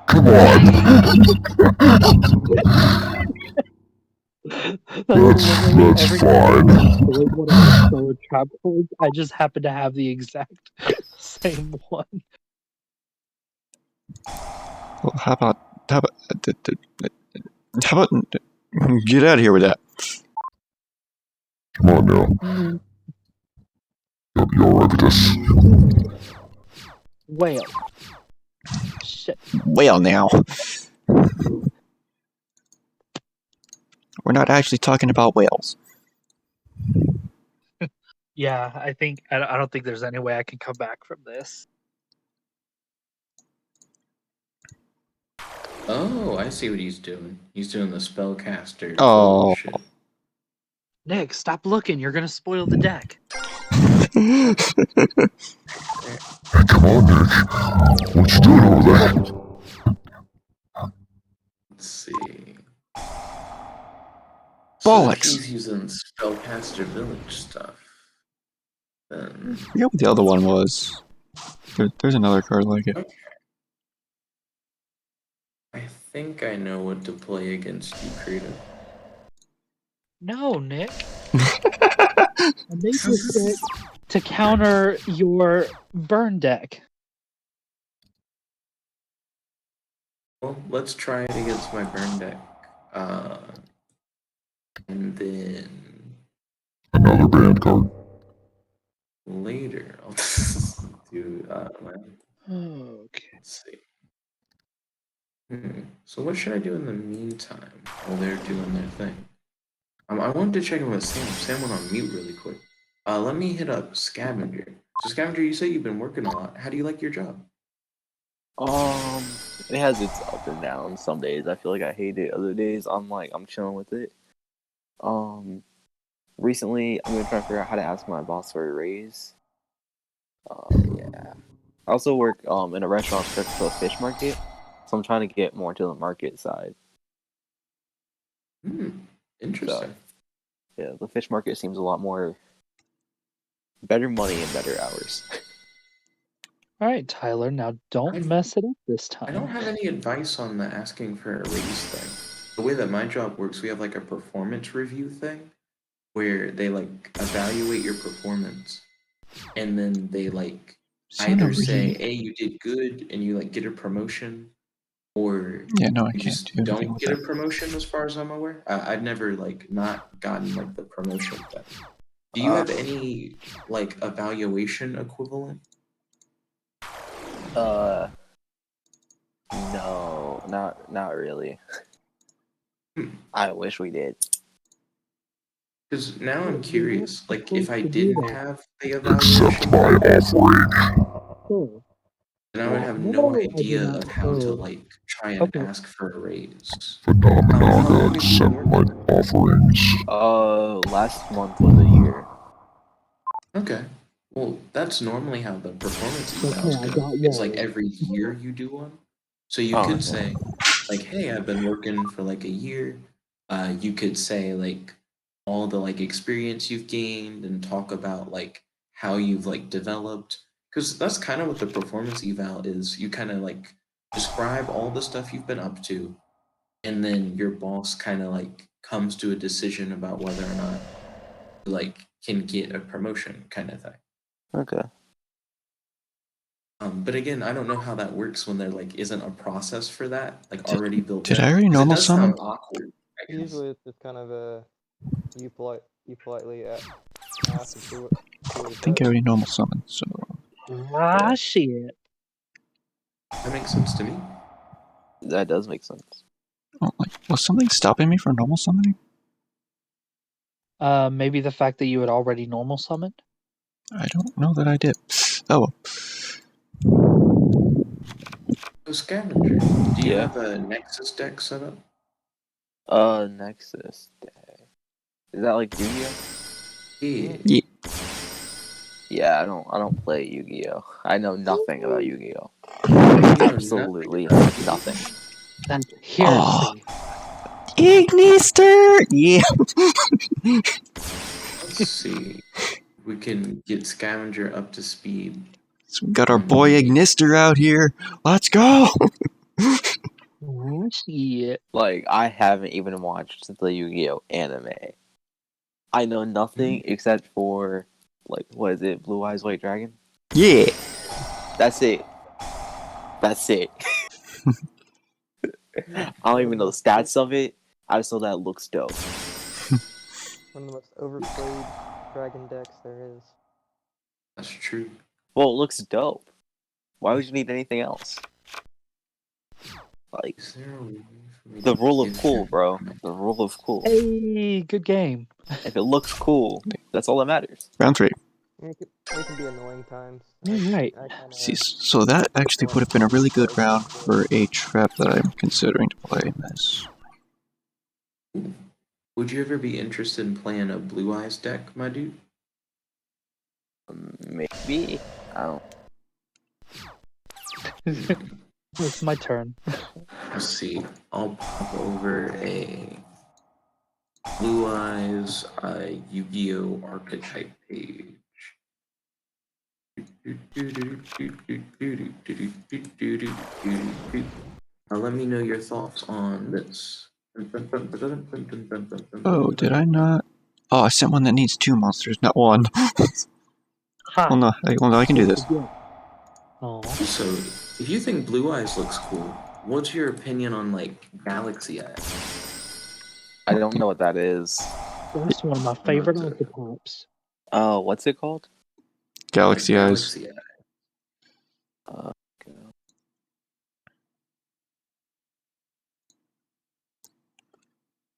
Come on. That's every fine. time I destroyed one of my solar trap codes, I just happen to have the exact same one. Well, how about get out of here with that? Come on now. Yep, you alright with this? Whale. Shit. Well, now we're not actually talking about whales. Yeah, I don't think there's any way I can come back from this. Oh, I see what he's doing. He's doing the spellcaster Oh. bullshit. Nick, stop looking. You're gonna spoil the deck. Hey, come on, Nick. What you doing over there? Let's see. So Bollocks. if he's using spellcaster village stuff, then I forget what the other one was. There's another card like it. okay. I think I know what to play against you, Creative. No, Nick. I made this deck to counter your burn deck. Well, let's try it against my burn deck. And then Another band card. later I'll do Okay. let's see. So what should I do in the meantime while they're doing their thing? I wanted to check in with Sam. Sam went on mute really quick. Let me hit up Scavenger. So Scavenger, you say you've been working a lot. How do you like your job? It has its up and downs. Some days I feel like I hate it. Other days I'm chilling with it. Recently I'm gonna try to figure out how to ask my boss for a raise. Yeah. I also work in a restaurant next to a fish market, so I'm trying to get more to the market side. Interesting. So, yeah, the fish market seems a lot more better money and better hours. All right, Tyler. Now don't mess it up this time. I don't have any advice on the asking for a raise thing. The way that my job works, we have like a performance review thing where they like evaluate your performance and then they like either say, hey, you did good and you like get a promotion, or Yeah, no, I you can't just do anything don't with get a that. promotion as far as I'm aware. I've never like not gotten like the promotion thing. Do you have any like evaluation equivalent? No, not really. I wish we did. Because now I'm curious, like if I to do didn't that. have the Accept evaluation, my offering. Cool. then I would have No, no I do idea not. of how to Oh. like try and Okay. ask for a raise. Phenomenaga, accept my offerings. Last month was a year. Okay. Well, that's normally how the performance Okay, evals I go. got It's like one. every year you do one. So you Oh, could okay. say, like, hey, I've been working for like a year. You could say like all the like experience you've gained and talk about like how you've like developed. Because that's kind of what the performance eval is. You kind of like describe all the stuff you've been up to, and then your boss kind of like comes to a decision about whether or not you like can get a promotion kind of thing. Okay. But again, I don't know how that works when there like isn't a process for that like already built Did in. I already 'Cause it normal does summon? sound awkward. I guess. Usually it's just kind of a you politely ask and see what I it think I says. already normal summon, so Ah, shit. That makes sense to me. That does make sense. like, was something stopping me from normal summoning? Maybe the fact that you had already normal summoned. I don't know that I did. Oh, So Scavenger, do you Yeah. have a Nexus deck set up? Nexus Day. Is that like Yu-Gi-Oh? Yeah. yeah. Yeah, I don't play Yu-Gi-Oh. I know nothing about Yu-Gi-Oh. You know Absolutely nothing. nothing. That's heresy. Ignister! Yeah. Let's see. We can get Scavenger up to speed. So we got our boy Ignister out here. Let's go! Oh, shit. Like, I haven't even watched the Yu-Gi-Oh anime. I know nothing except for, like, what is it? Blue Eyes White Dragon? Yeah. That's it. That's it. I don't even know the stats of it. I just know that it looks dope. One of the most overplayed dragon decks there is. That's true. Well, it looks dope. Why would you need anything else? Like, Is there a way for me the to rule of give cool, him bro. comment? The rule of cool. Hey, good game. If it looks cool, that's all that matters. Round 3. It can be annoying times. Right. I kinda, See, so that actually would have been a really good round for a trap that I'm considering to play in this. Would you ever be interested in playing a Blue Eyes deck, my dude? Maybe. I don't. It's my turn. Let's see. I'll pop over a Blue Eyes Yu-Gi-Oh archetype page. Now let me know your thoughts on this. Oh, did I not? Oh, I sent one that needs 2 monsters, not 1. Ha! Well, no, I can do this. Oh. So, if you think Blue Eyes looks cool, what's your opinion on like Galaxy Eyes? I don't know what that is. That's one of my favorite archetypes. Oh, what's it called? Galaxy Eyes. Galaxy Eyes. Okay.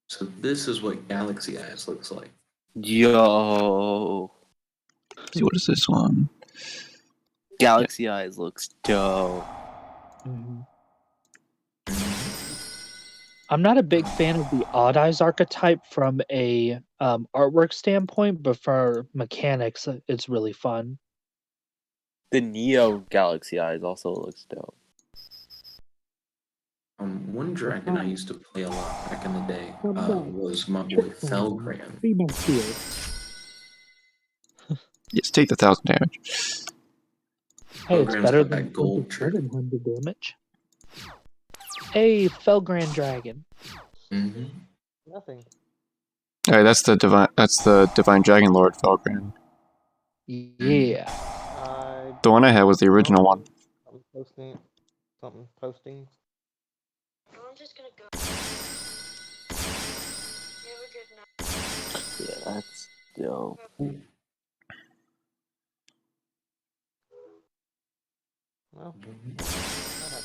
So this is what Galaxy Eyes looks like. Yo, See, what is this one? Galaxy Eyes looks dope. Mm-hmm. I'm not a big fan of the Odd Eyes archetype from a artwork standpoint, but for mechanics, it's really fun. The Neo Galaxy Eyes also looks dope. One dragon I used to play a lot back in the day was my boy Trick Felgran. Be my shield. Yes, take the 1,000 damage. Hey, it's Felgran's better got than that gold trick. 700 damage. Hey, Felgran Dragon. Mm-hmm. nothing. Alright, that's the divine dragon lord Felgran. Yeah. The one I had was the original one. I'm posting. Something posting. I'm just gonna go. You have a good night. Yeah, that's dope. Well,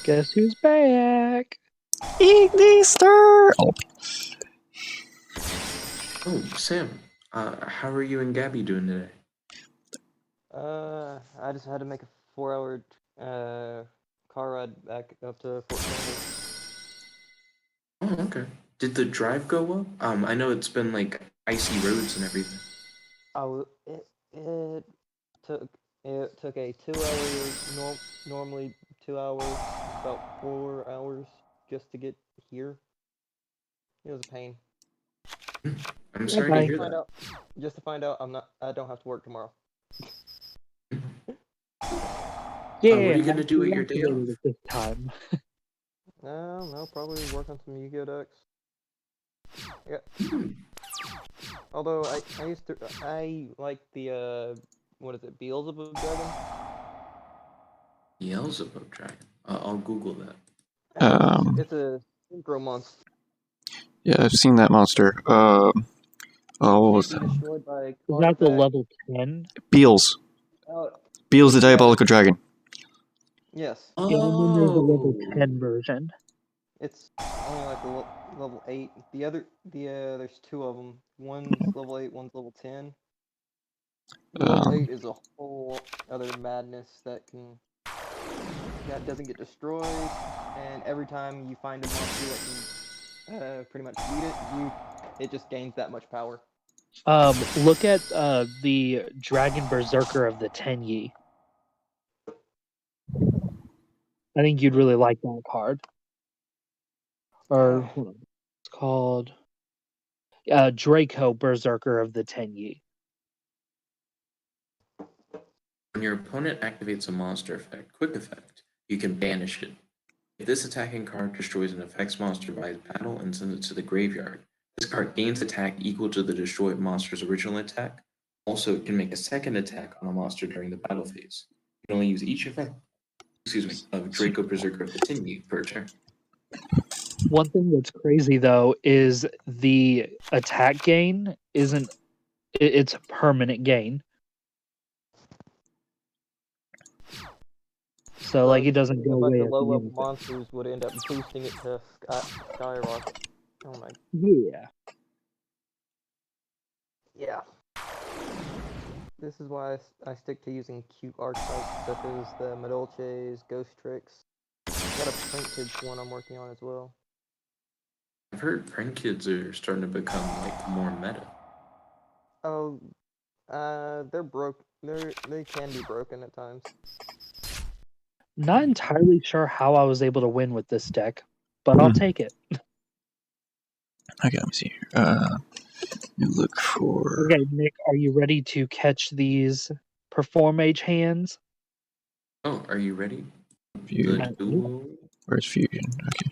Guess who's back? Ignister! Oh, Oh, Sam, how are you and Gabby doing today? I just had to make a 4-hour car ride back up to Fort Campbell. Oh, okay. Did the drive go up? I know it's been like icy roads and everything. It took a 2 hour normally 2 hours, about 4 hours just to get here. It was a pain. I'm sorry to Bye-bye. hear Find that. out, just to find out I don't have to work tomorrow. Yeah. What are you gonna do at your day off? This time. No, probably work on some Yu-Gi-Oh decks. Yeah. Although I like the what is it, Beelzebub Dragon? Beelzebub dragon. I'll Google that. It's a synchro monster. yeah, I've seen that monster. Oh, what was Can't be that? destroyed by Is that the Clark level 10? Beels. Beels the Diabolical Dragon. Yes. Yeah, and then there's a level Oh. 10 version. It's only like level 8. There's 2 of them. One's level 8, one's level 10. The level 8 is a whole other madness that doesn't get destroyed, and every time you find a monster that can pretty much beat it, it just gains that much power. Look at the Dragon Berserker of the Tenyi. I think you'd really like that card. Or hold on. It's called Draco Berserker of the Tenyi. When your opponent activates a monster effect, quick effect, you can banish it. If this attacking card destroys an effects monster by battle and sends it to the graveyard, this card gains attack equal to the destroyed monster's original attack. Also, it can make a second attack on a monster during the battle phase. You can only use each effect, of Draco Berserker up to 10 per turn. One thing that's crazy though is the attack gain isn't. It's a permanent gain. So like it doesn't go A bunch away of at the low-level end of it. monsters would end up boosting it to skyrocket. Oh my. Yeah. Yeah. This is why I stick to using cute archetypes such as the Madolches, Ghost Tricks. Got a Print Kids one I'm working on as well. I've heard Print Kids are starting to become like more meta. Oh, they're broke. They can be broken at times. Not entirely sure how I was able to win with this deck, but I'll take it. Okay, let me see here. You look for. Okay, Nick, are you ready to catch these Perform Mage hands? Oh, are you ready? Fusion. The duel? Where's Fusion? Okay.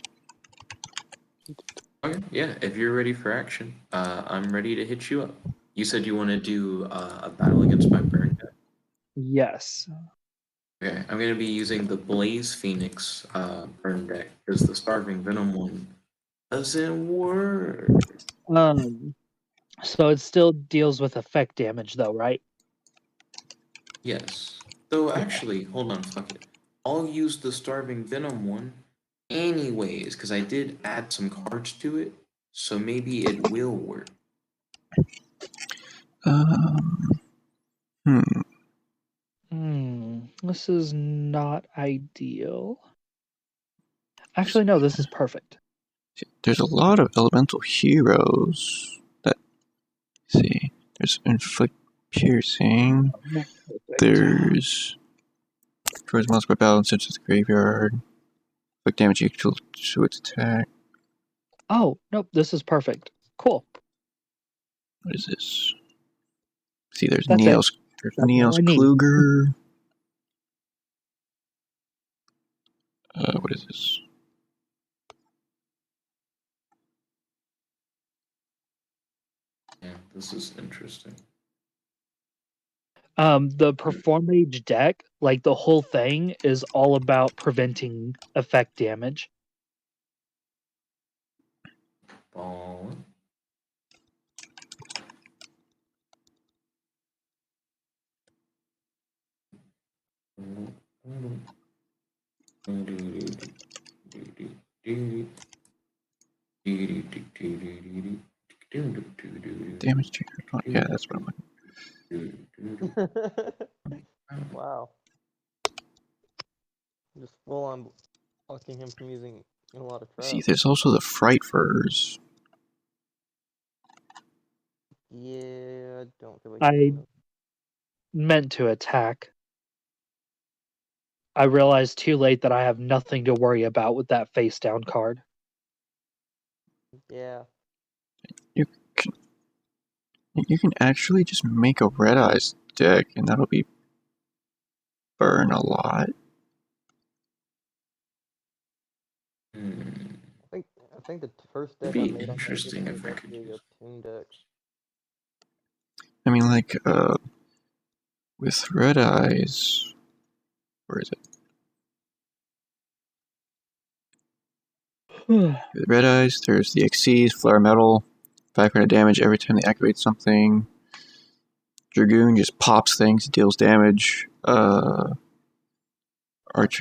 Okay, yeah. If you're ready for action, I'm ready to hit you up. You said you want to do a battle against my burn deck. Yes. Okay, I'm gonna be using the Blaze Phoenix burn deck because the Starving Venom one doesn't work. So it still deals with effect damage though, right? Yes. So actually, hold on, fuck it. I'll use the Starving Venom one anyways because I did add some cards to it, so maybe it will work. This is not ideal. Actually, no, this is perfect. There's a lot of elemental heroes that. See, there's Inflict Piercing. There's destroys monster by battle and sends to the graveyard. Inflict damage equal to its attack. Oh, nope, this is perfect. Cool. What is this? See, there's That's Niels. There's That's Niels all I need. Kluger. What is this? Yeah, this is interesting. The Perform Mage deck, like the whole thing, is all about preventing effect damage. Ball. Damage trigger. Oh, yeah, that's what I'm looking. Wow. Just full on blocking him from using a lot of traps. See, there's also the Fright Furs. Yeah, I don't feel like I using them. meant to attack. I realized too late that I have nothing to worry about with that face down card. Yeah. You can actually just make a Red Eyes deck, and that'll be burn a lot. I think the first deck It'd I be made on interesting that if I could Yuga use. Toon deck. I mean, like, with Red Eyes, where is it? With Red Eyes, there's the Xyz, Flare Metal, 500 damage every time they activate something. Dragoon just pops things, deals damage. Archery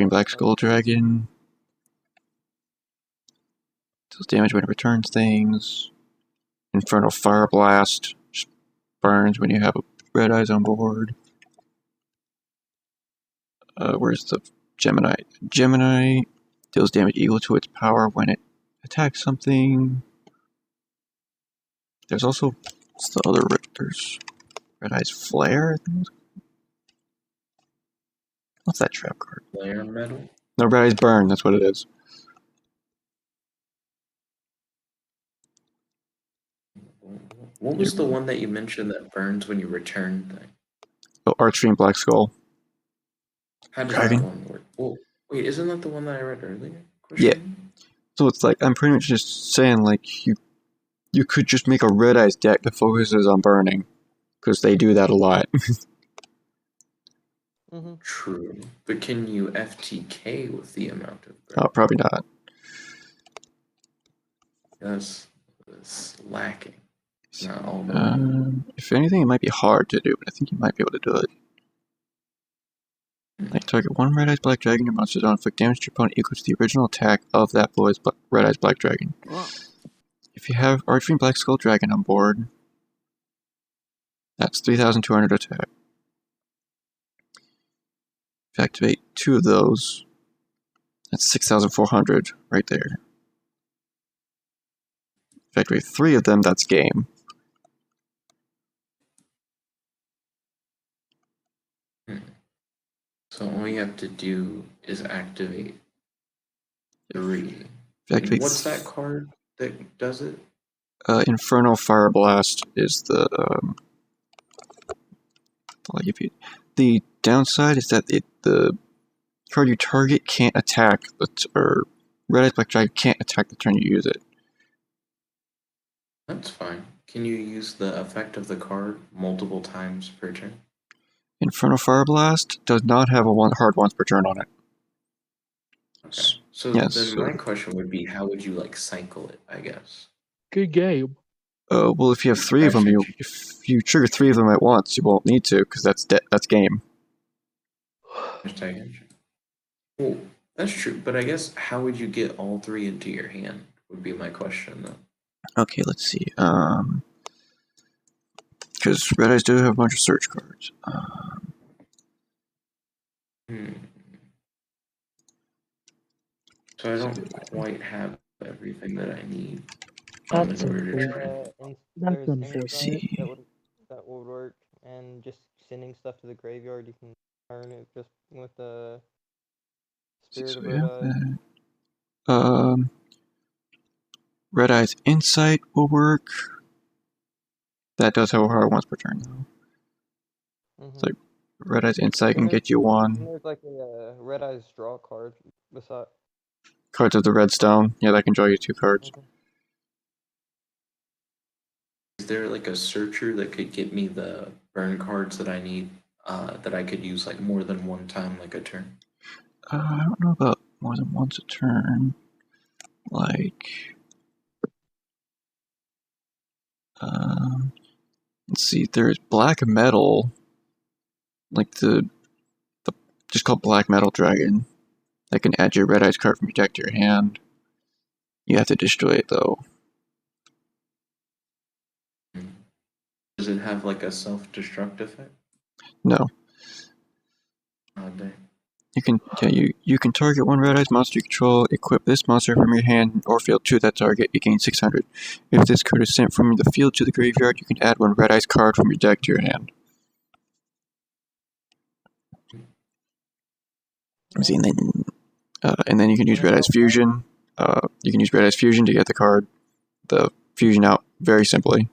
and Black Skull Dragon deals damage when it returns things. Infernal Fire Blast just burns when you have a Red Eyes on board. Where's the Gemini? Gemini deals damage equal to its power when it attacks something. There's also what's the other there's Red Eyes Flare, I think. What's that trap card? Flare Metal? No, Red Eyes Burn, that's what it is. What was the one that you mentioned that burns when you return thing? Oh, Archery and Black Skull. How does Dragon. that one work? Well, wait, isn't that the one that I read earlier? Question? So it's like, I'm pretty much just saying, like, you could just make a Red Eyes deck that focuses on burning, because they do that a lot. Mm-hmm. True. But can you FTK with the amount of burn? Oh, probably not. That's lacking. It's not all the way. If anything, it might be hard to do, but I think you might be able to do it. Like, target one Red Eyes Black Dragon, your monsters don't inflict damage to your opponent equal to the original attack of that boy's Red Eyes Black Dragon. If you have Archfiend Black Skull Dragon on board, that's 3,200 attack. If you activate 2 of those, that's 6,400 right there. If you activate 3 of them, that's game. So all you have to do is activate 3. If you activate What's that card that does it? Infernal Fire Blast is the the downside is that the card you target can't attack, or Red Eyes Black Dragon can't attack the turn you use it. That's fine. Can you use the effect of the card multiple times per turn? Infernal Fire Blast does not have a hard once per turn on it. Okay. So Yes, then my question would be, how would you like cycle it, I guess? Good game. Well, if you have 3 of them, if you trigger 3 of them at once, you won't need to, because that's game. Well, that's true, but I guess how would you get all 3 into your hand would be my question, though. Okay, let's see. Because Red Eyes do have a bunch of search cards. So I don't quite have everything that I need. That's in order to unfortunate. try. That's There's unfortunate. insight that would work, and just sending stuff to the graveyard, you can turn it just with the Spirit So of we Red have Eyes. that. Red Eyes Insight will work. That does have a hard once per turn, though. Mm-hmm. It's like Red Eyes Insight can And get you And 1. there's like a Red Eyes draw card beside. Cards of the Redstone. Yeah, that can draw you 2 cards. Mhm. Is there like a searcher that could get me the burn cards that I need, that I could use like more than one time, like a turn? I don't know about more than once a turn. Like, let's see. There's Black Metal, like the just called Black Metal Dragon. That can add your Red Eyes card from your deck to your hand. You have to destroy it though. Does it have like a self-destruct effect? No. Oh, dang. You can target 1 Red Eyes monster you control, equip this monster from your hand or field to that target, you gain 600. If this card is sent from the field to the graveyard, you can add 1 Red Eyes card from your deck to your hand. See, and then you can use Red Eyes Fusion. You can use Red Eyes Fusion to get the fusion out very simply.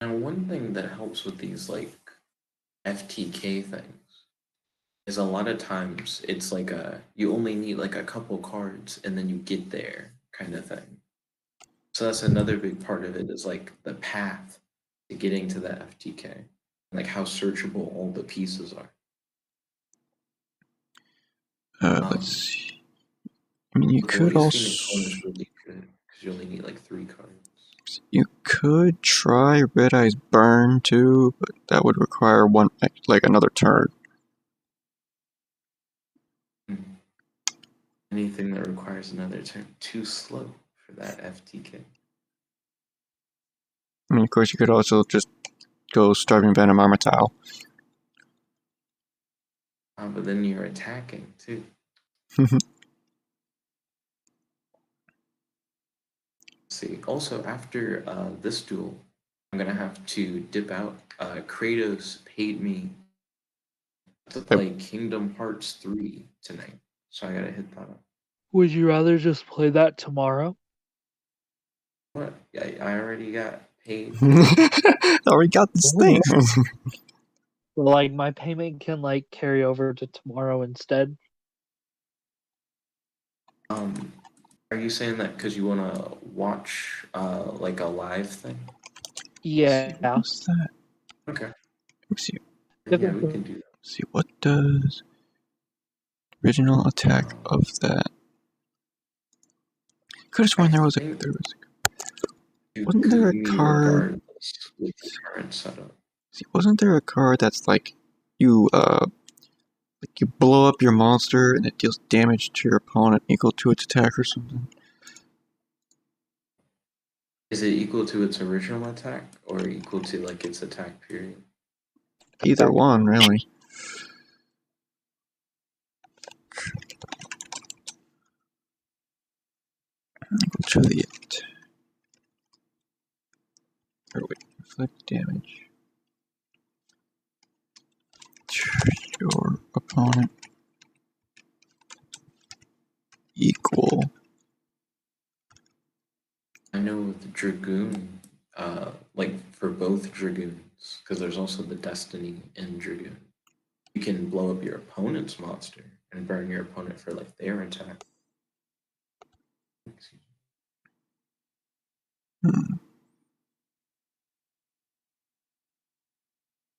Now, one thing that helps with these like FTK things is a lot of times it's like you only need like a couple cards and then you get there kind of thing. So that's another big part of it, is like the path to getting to the FTK, like how searchable all the pieces are. Let's see. I mean, you But could the Waste also Phoenix one is really good because you only need like 3 cards. you could try Red Eyes Burn too, but that would require another turn. Anything that requires another turn, too slow for that FTK. I mean, of course, you could also just go Starving Venom Armatile. But then you're attacking too. See, also after this duel, I'm gonna have to dip out. Kratos paid me to play Kingdom Hearts 3 tonight, so I gotta hit that up. Would you rather just play that tomorrow? What? I already got paid. I already got this thing. So, like, my payment can, like, carry over to tomorrow instead. Are you saying that because you want to watch like a live thing? Yeah. What's that? Okay. Let's see. Yeah, we can do that. Let's see, what does original attack of that? Could have sworn there was a. You Wasn't could there a be card? regardless with the current setup. See, wasn't there a card that's like you blow up your monster and it deals damage to your opponent equal to its attack or something? Is it equal to its original attack or equal to like its attack period? Either one, really. Equal to the inflict damage to your opponent equal. I know with Dragoon, like for both Dragoons, because there's also the Destiny in Dragoon, you can blow up your opponent's monster and burn your opponent for like their attack.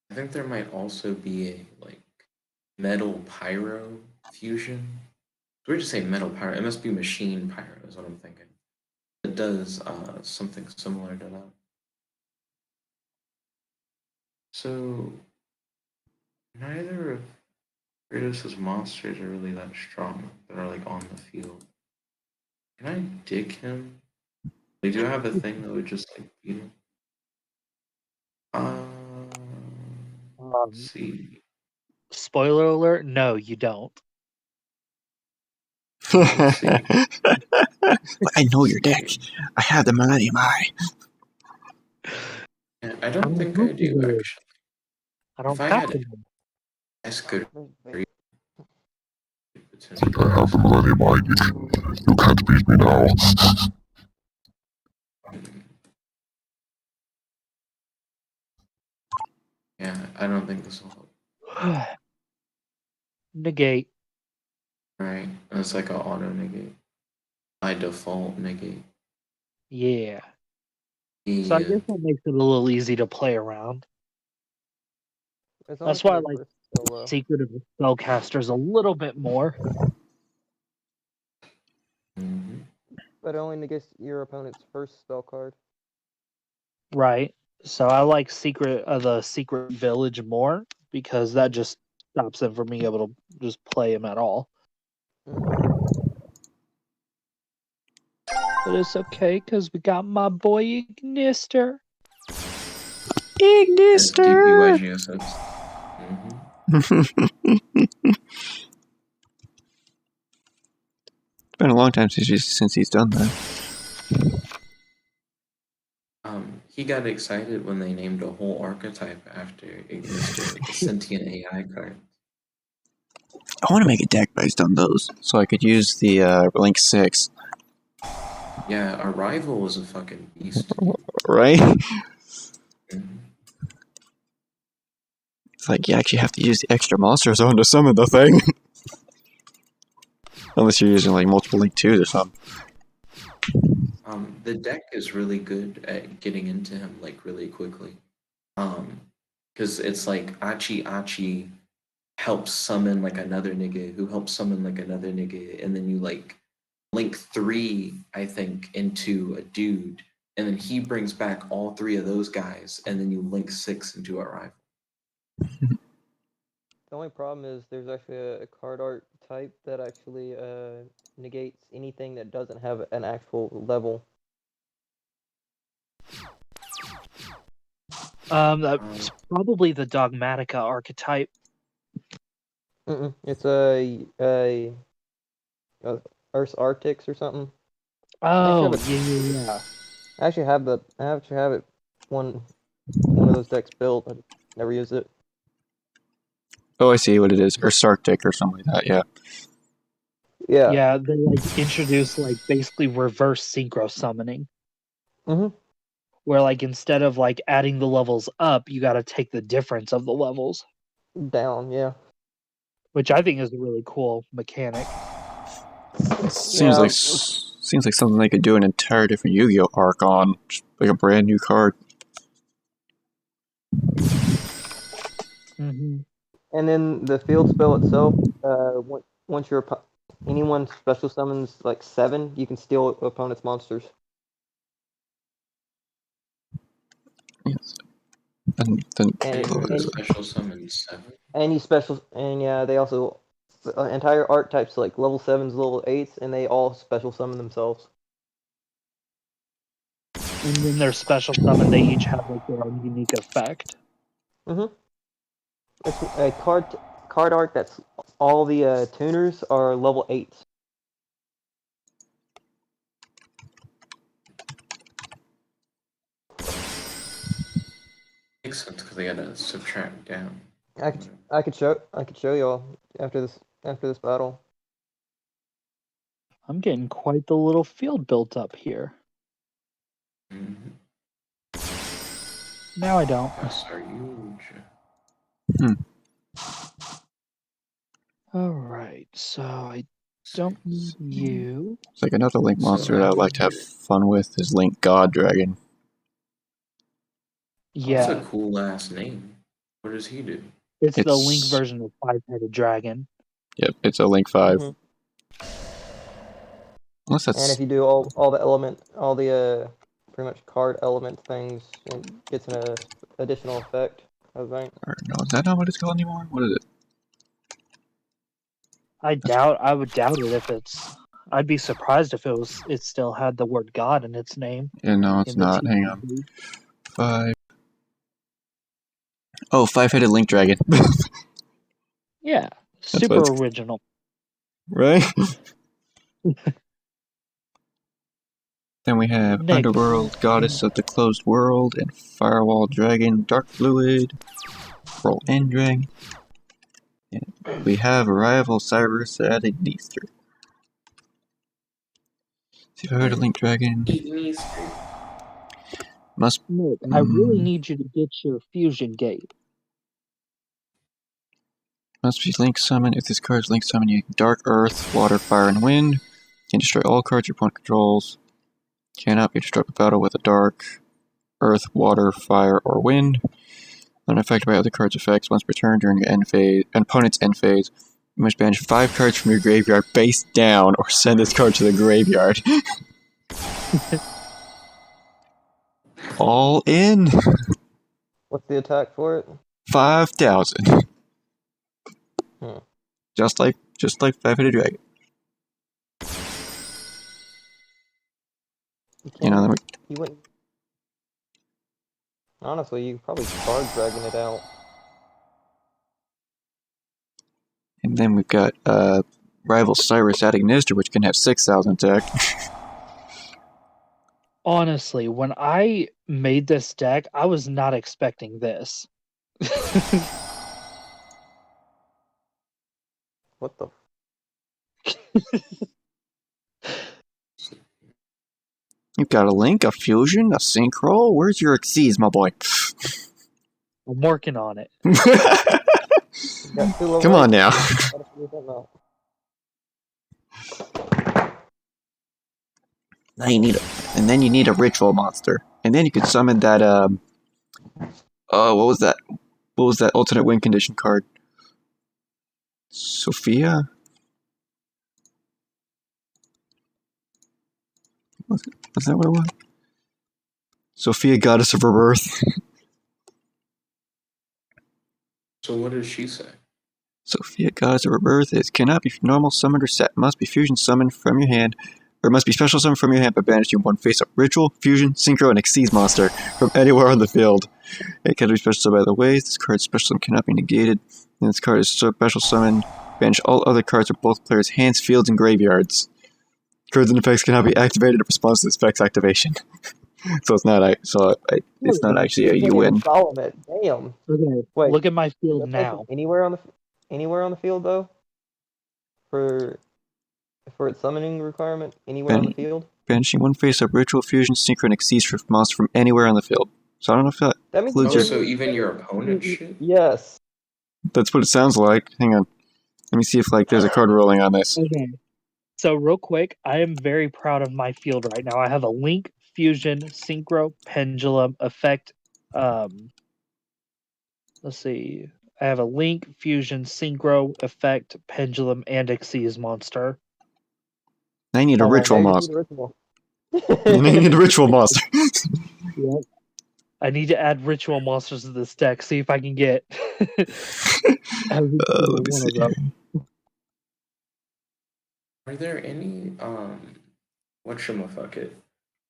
I think there might also be a like metal pyro fusion. It's weird to say metal pyro. It must be machine pyro is what I'm thinking. It does something similar to that. So neither of Kratos' monsters are really that strong that are like on the field. Can I dig him? Like, do I have a thing that would just like beat him? Let's see. Spoiler alert, no, you don't. Let's see. I know your deck. I have the Millennium Eye. Yeah, I don't think I do actually. I don't If I have had to. it, I could I think I have the Millennium Eye. You can't beat me now. Yeah, I don't think this will help. Negate. Right? It's like an auto negate. By default negate. Yeah. Yeah. So I guess that makes it a little easy to play around. It's only That's why I for like first solo, Secret of the Spellcasters a little bit more. but it only negates your opponent's first spell card. Right. So I like Secret of the Secret Village more because that just stops them from being able to just play him at all. But it's okay because we got my boy Ignister. Ignister! It's been a long time since he's done that. He got excited when they named a whole archetype after Ignister, the sentient AI card. I want to make a deck based on those, so I could use the Link 6. Yeah, Arrival was a fucking beast. Right? Mhm. It's like you actually have to use the extra monster zone to summon the thing. Unless you're using like multiple Link 2s or something. The deck is really good at getting into him like really quickly. Because it's like Achi helps summon like another nigga who helps summon like another nigga, and then you like link 3, I think, into a dude, and then he brings back all 3 of those guys, and then you link 6 into a rival. The only problem is there's actually a card art type that actually negates anything that doesn't have an actual level. That's probably the Dogmatica archetype. It's a Earth's Arctics or something. Oh, Actually, yeah. I actually have it one of those decks built. I never used it. Oh, I see what it is. Or Sarctic or something like that, yeah. Yeah. Yeah, they like introduce like basically reverse synchro summoning. Where like instead of like adding the levels up, you got to take the difference of the levels. down. Yeah. which I think is a really cool mechanic. Seems like something they could do an entire different Yu-Gi-Oh arc on, just like a brand new card. Mm-hmm. And then the field spell itself, once anyone special summons like 7, you can steal opponent's monsters. Yes. And then Anyone special summon 7? Yeah, they also entire archetypes like level 7s, level 8s, and they all special summon themselves. And then their special summon, they each have like their own unique effect. Mm-hmm. It's a card art that's all the tuners are level 8s. Makes sense because they gotta subtract down. I could show y'all after this battle. I'm getting quite the little field built up here. Mm-hmm. Now I don't. Yes, are huge. Alright, so I don't need you. It's like another Link monster that I'd like to have fun with is Link God Dragon. Yeah, That's a cool last name. What does he do? it's the Link version of Five-Headed Dragon. Yep, it's a Link 5. Mm-hmm. Unless that's... And if you do all the pretty much card element things, it gets an additional effect, I think. Or no, is that not what it's called anymore? What is it? I would doubt it if it's. I'd be surprised if it still had the word God in its name. Yeah, no, it's not. Hang on. 5. Oh, Five-Headed Link Dragon. Yeah, super original. Right? Then we have Nick. Underworld, Goddess of the Closed World, and Firewall Dragon, Dark Fluid, Roll End Dragon. And we have Arrival, Cyrus, Adagneaster. See if I heard a Link Dragon. Must... Nick, I really need you to get your fusion gate. Must be Link Summon. If this card is Link Summon, you can Dark Earth, Water, Fire, and Wind. Can destroy all cards your opponent controls. Cannot be destroyed by battle with a Dark Earth, Water, Fire, or Wind. Unaffected by other cards' effects. Once per turn during your opponent's end phase, you must banish 5 cards from your graveyard face down, or send this card to the graveyard. All in. What's the attack for it? 5,000. Just like Five-Headed Dragon. Then you wouldn't. Honestly, you probably card dragging it out. And then we've got Rival Cyrus Adagneaster, which can have 6,000 attack. Honestly, when I made this deck, I was not expecting this. What the? You've got a Link, a Fusion, a Synchro. Where's your Xyz, my boy? I'm working on it. Come on now. Now you need and then you need a ritual monster, and then you could summon that. What was that? What was that alternate win condition card? Sophia. Was that what it was? Sophia, Goddess of Rebirth. So what does she say? Sophia, Goddess of Rebirth is cannot be normal summoned or set. Must be fusion summoned from your hand. Or must be special summoned from your hand by banishing one face-up ritual, fusion, synchro, and Xyz monster from anywhere on the field. It cannot be special summoned by the ways. This card's special summon cannot be negated. And this card is special summoned. Banish all other cards from both players' hands, fields, and graveyards. Cards and effects cannot be activated in response to this effect's activation. So it's not. It's not actually a you win. Damn. Okay. Wait. Look at my field now. Anywhere on the field though. For its summoning requirement, anywhere on the field. Banishing one face-up ritual, fusion, synchro, and Xyz monster from anywhere on the field. So I don't know if that means includes your. So even your opponent shit? Yes. That's what it sounds like. Hang on. Let me see if there's a card rolling on this. Okay. So real quick, I am very proud of my field right now. I have a Link, Fusion, Synchro, Pendulum, Effect. Let's see. I have a Link, Fusion, Synchro, Effect, Pendulum, and Xyz monster. I need a All ritual on- Okay, monster. ritual. I need a ritual monster. Yep. I need to add ritual monsters to this deck. See if I can get at least Let me one see. of them. Are there any whatchamacallit?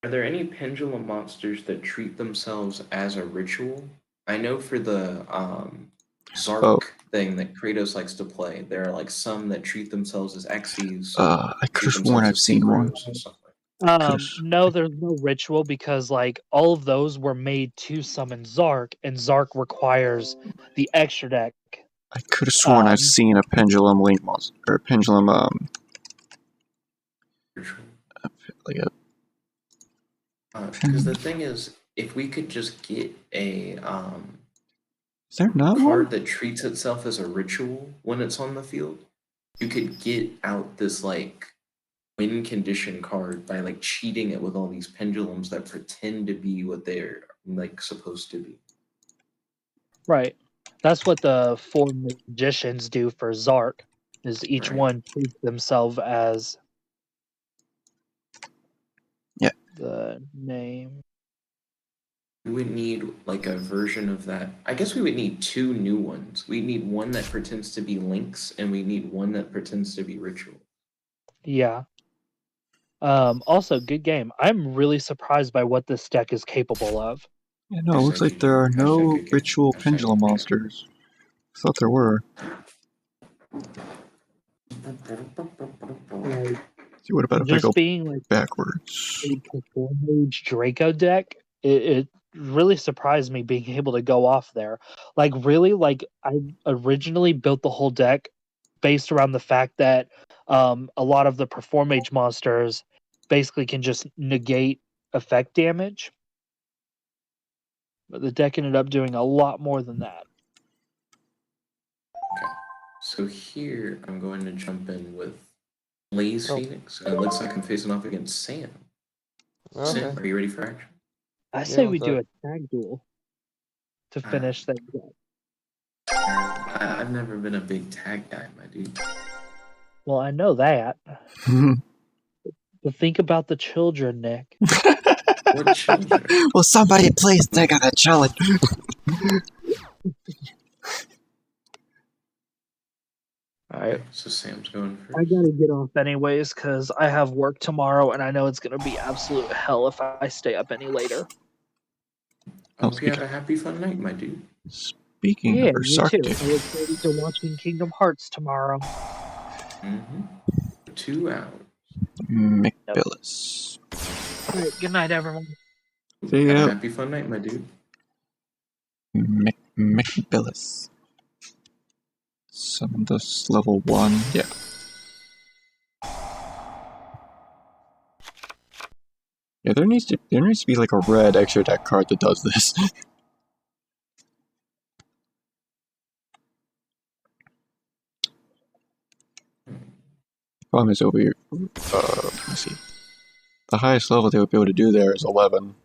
Are there any pendulum monsters that treat themselves as a ritual? I know for the Zark Oh. thing that Kratos likes to play, there are like some that treat themselves as Xyz, I could treat have sworn themselves I've as seen one. Synchros and stuff like that. No, there's no ritual because all of those were made to summon Zark, and Zark requires the extra deck. I could have sworn I've seen a pendulum link monster or a pendulum Ritual. like a. Because the thing is, if we could just get a Is there not card one? that treats itself as a ritual when it's on the field, you could get out this win condition card by cheating it with all these pendulums that pretend to be what they're supposed to be. Right. That's what the 4 magicians do for Zark. Is each Right. one treats themselves as. Yeah. The name. We would need a version of that. I guess we would need 2 new ones. We need one that pretends to be Lynx, and we need one that pretends to be Ritual. Yeah. Also, good game. I'm really surprised by what this deck is capable of. Yeah, no, it looks like there are no Hashtag ritual hashtag pendulum good game. monsters. I thought there were. See, what about if I Just go being backwards? a Performage Draco deck, it really surprised me being able to go off there. Really, I originally built the whole deck based around the fact that a lot of the Performage monsters basically can just negate effect damage. But the deck ended up doing a lot more than that. Okay. So here I'm going to jump in with Blaze Oh. Phoenix, and it looks like I'm facing off against Sam. Okay. Sam, are you ready for action? I say I'm we do set. a tag duel to finish that deck. I've never been a big tag guy, my dude. Well, I know that. But think about the children, Nick. What children? Will somebody please take on that challenge? Alright. So Sam's going first. I gotta get off anyways, because I have work tomorrow, and I know it's gonna be absolute hell if I stay up any later. I hope you have a happy, fun night, my dude. Speaking Yeah, of me Sark too. Dick, I look forward to watching Kingdom Hearts tomorrow. 2 hours. McBillis. Alright, good night, everyone. See Have a ya. happy, fun night, my dude. McBillis. Summon this level 1. Yeah. Yeah, there needs to be a red extra deck card that does this. Problem is over here. Let's see. The highest level they would be able to do there is 11.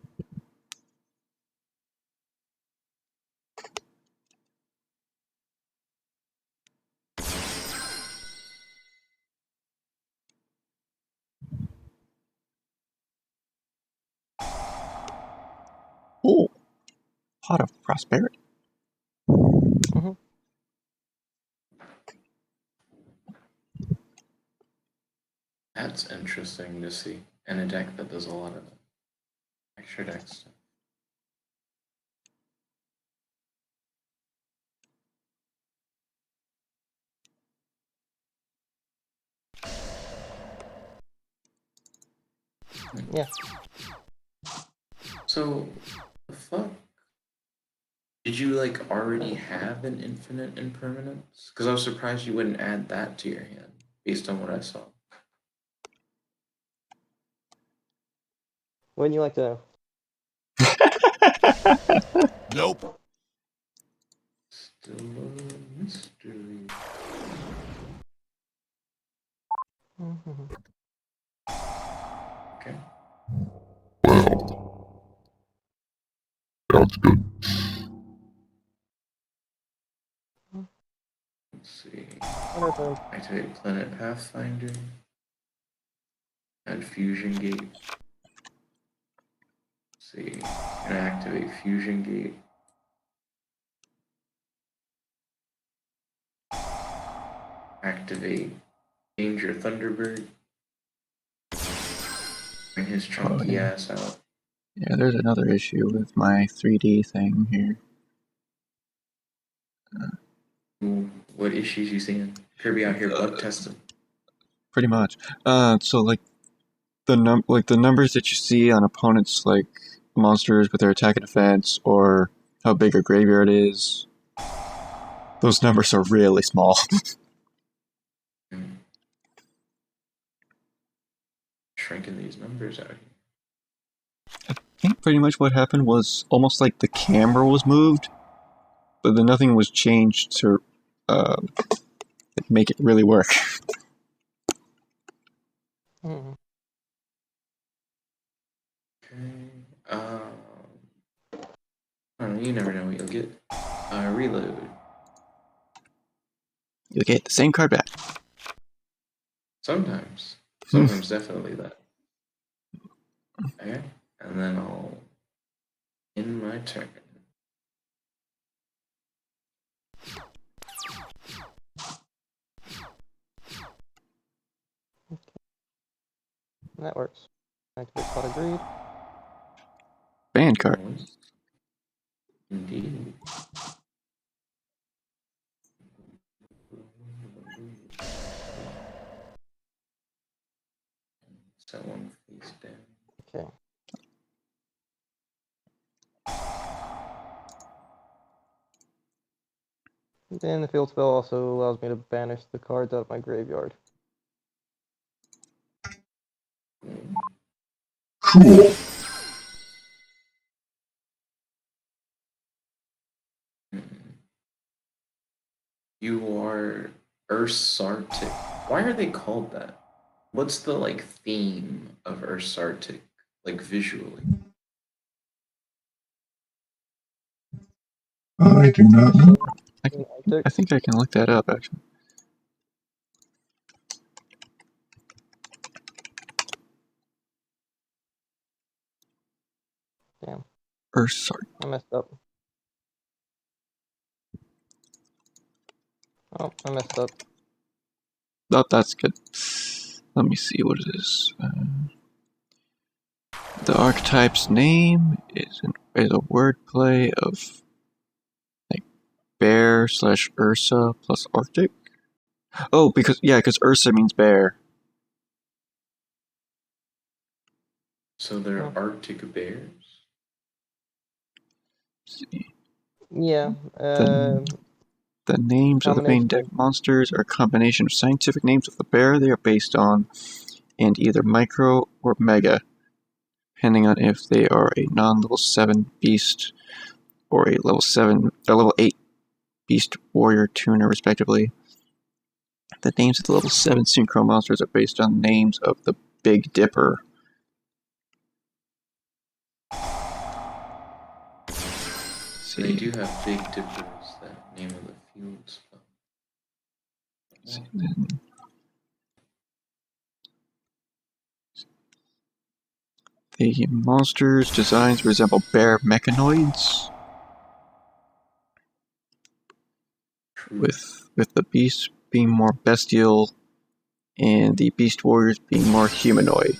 Oh, Pot of Prosperity. That's interesting to see. And a deck that does a lot of extra deck stuff. Yeah. So, the fuck? Did you already have an infinite impermanence? Because I was surprised you wouldn't add that to your hand, based on what I saw. Wouldn't you like to? Nope. Still a mystery. Okay. Well, that's good. Let's see. Whatever. Activate Planet Pathfinder. Add Fusion Gate. Let's see. And activate Fusion Gate. Activate Danger Thunderbird. Bring his chunky yeah. ass out. Yeah, there's another issue with my 3D thing here. Ooh, what issues you seeing? Kirby out here bug testing. Pretty much. So like the numbers that you see on opponents, like monsters with their attack and defense, or how big a graveyard is, those numbers are really small. Shrinking these numbers out here. I think pretty much what happened was almost like the camera was moved, but then nothing was changed to make it really work. Mhm. Okay. I don't know, you never know what you'll get. Reload. You'll get the same card back. Sometimes. Sometimes definitely that. Okay. And then I'll end my turn. That works. Activate Plot Agreed. Band card. Indeed. Set one face down. Okay. Then the field spell also allows me to banish the cards out of my graveyard. Cool. You are Ursartic. Why are they called that? What's the like theme of Ursartic, like visually? I do not know. I think I can look that up actually. Damn. Ursart. I messed up. Oh, I messed up. Oh, that's good. Let me see what it is. The archetype's name is a wordplay of like bear / Ursa plus Arctic. Oh, because Ursa means bear. So they're Oh. Arctic bears? Let's see. Yeah. The names of the main Combination deck of- monsters are a combination of scientific names of the bear they are based on, and either micro or mega, depending on if they are a non-level 7 beast or a level 8 beast warrior tuner, respectively. The names of the level 7 synchro monsters are based on names of the Big Dipper. So they do have big dippers, that name of the field spell. The monsters' designs resemble bear mechanoids, with the beasts being more bestial and the beast warriors being more humanoid.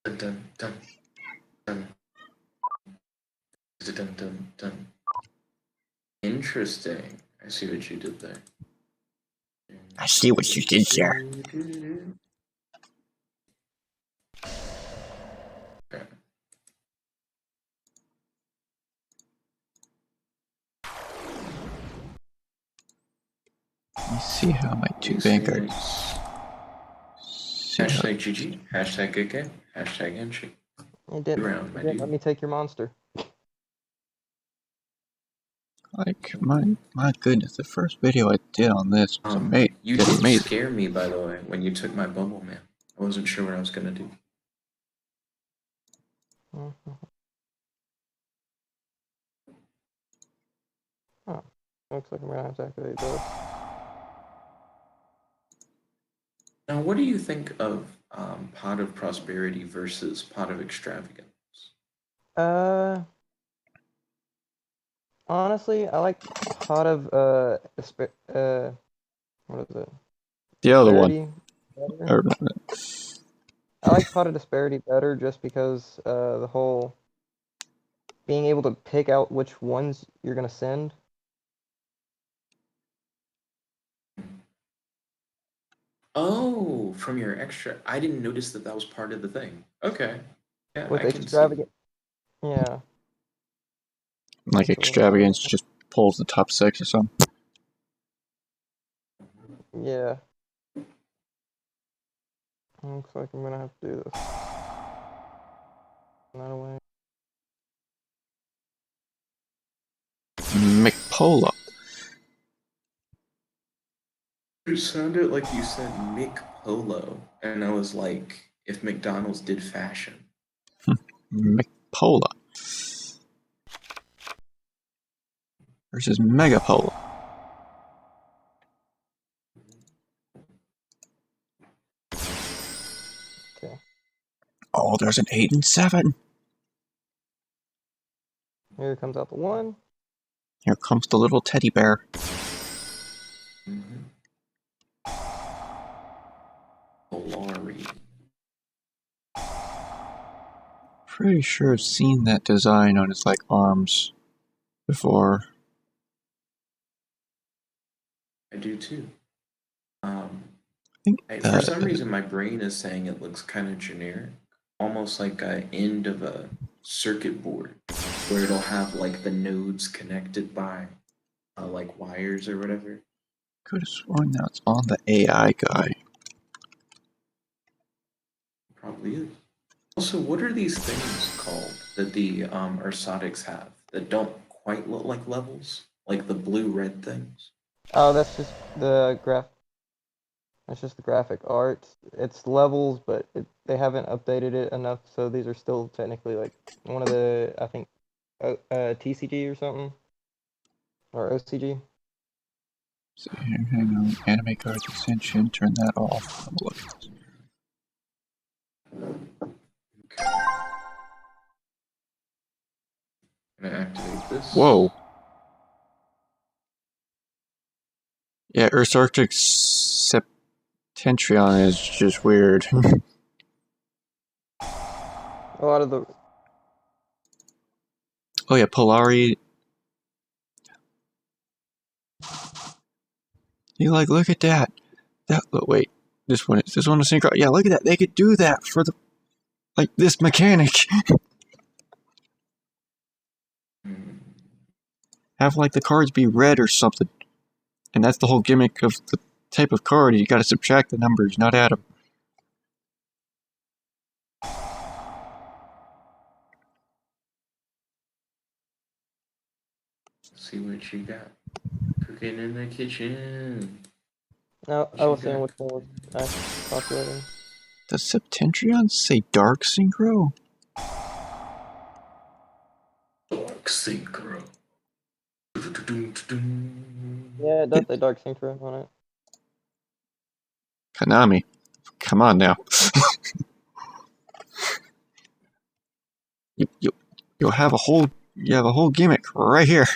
Dun, dun, dun, dun, dun, dun, dun, dun. Interesting. I see what you did there. I see what you did there. Okay. me see how my two These vanguards. things. See how, Hashtag GG. Hashtag good game. Hashtag handshake. It didn't, Round, my it didn't let dude. me take your monster. like my goodness, the first video I did on this was You did did amazing. scare me, by the way, when you took my bubble, man. I wasn't sure what I was gonna do. Mhm. Oh, looks like I'm gonna have to activate those. Now, what do you think of Pot of Prosperity versus Pot of Extravagance? Honestly, I like Pot of what is it? The other Disparity one. better. Or, I like Pot of Disparity better just because the whole being able to pick out which ones you're gonna send. Oh, from your extra. I didn't notice that that was part of the thing. Okay. Yeah, With I can see. extravagant, yeah. like That's a little extravagance better. just pulls the top 6 or something. Yeah. Looks like I'm gonna have to do this. That away. McPola. It sounded like you said Mick Polo, and I was like, if McDonald's did fashion. McPola. Versus Megapola. Okay. Oh, there's an 8 and 7. Here comes out the 1. Here comes the little teddy bear. Mm-hmm. Polari. Pretty sure I've seen that design on his like arms before. I do too. I think For some reason, my brain is saying it looks kind of generic, almost like an end of a circuit board, where it'll have like the nodes connected by like wires or whatever. could have sworn that's on the AI guy. Probably is. Also, what are these things called that the Ursotics have that don't quite look like levels? Like the blue-red things? Oh, that's just the graph. That's just the graphic art. It's levels, but they haven't updated it enough, so these are still technically like one of the, I think, TCG or something, or OCG. So hang on, anime card extension, turn that off. Have a look. Okay. I'm gonna activate this. Whoa. Yeah, Earth's Arctic Septentrion is just weird. A lot of the Oh yeah, Polari. You like, look at that. Look, wait, this one is a synchro. Yeah, look at that. They could do that for the like this mechanic. Have like the cards be red or something, and that's the whole gimmick of the type of card. You got to subtract the numbers, not add them. See what you got. Cooking in the kitchen. No, What I you was saying got? which one was populating. Does Septentrion say Dark Synchro? Dark Synchro. Yeah, it does say Dark Synchro on it. Konami, come on now. You'll have a whole gimmick right here.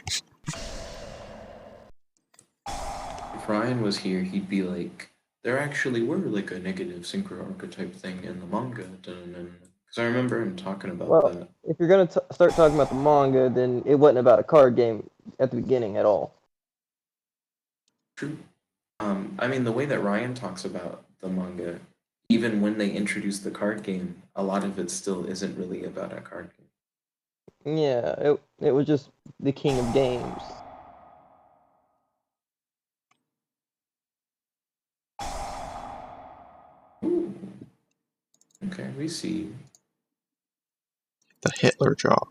If Ryan was here, he'd be like, there actually were like a negative synchro archetype thing in the manga. Because I remember him talking about Well, that. if you're gonna start talking about the manga, then it wasn't about a card game at the beginning at all. True. I mean, the way that Ryan talks about the manga, even when they introduce the card game, a lot of it still isn't really about a card game. Yeah, it was just the king of games. Okay, we see. The Hitler jar.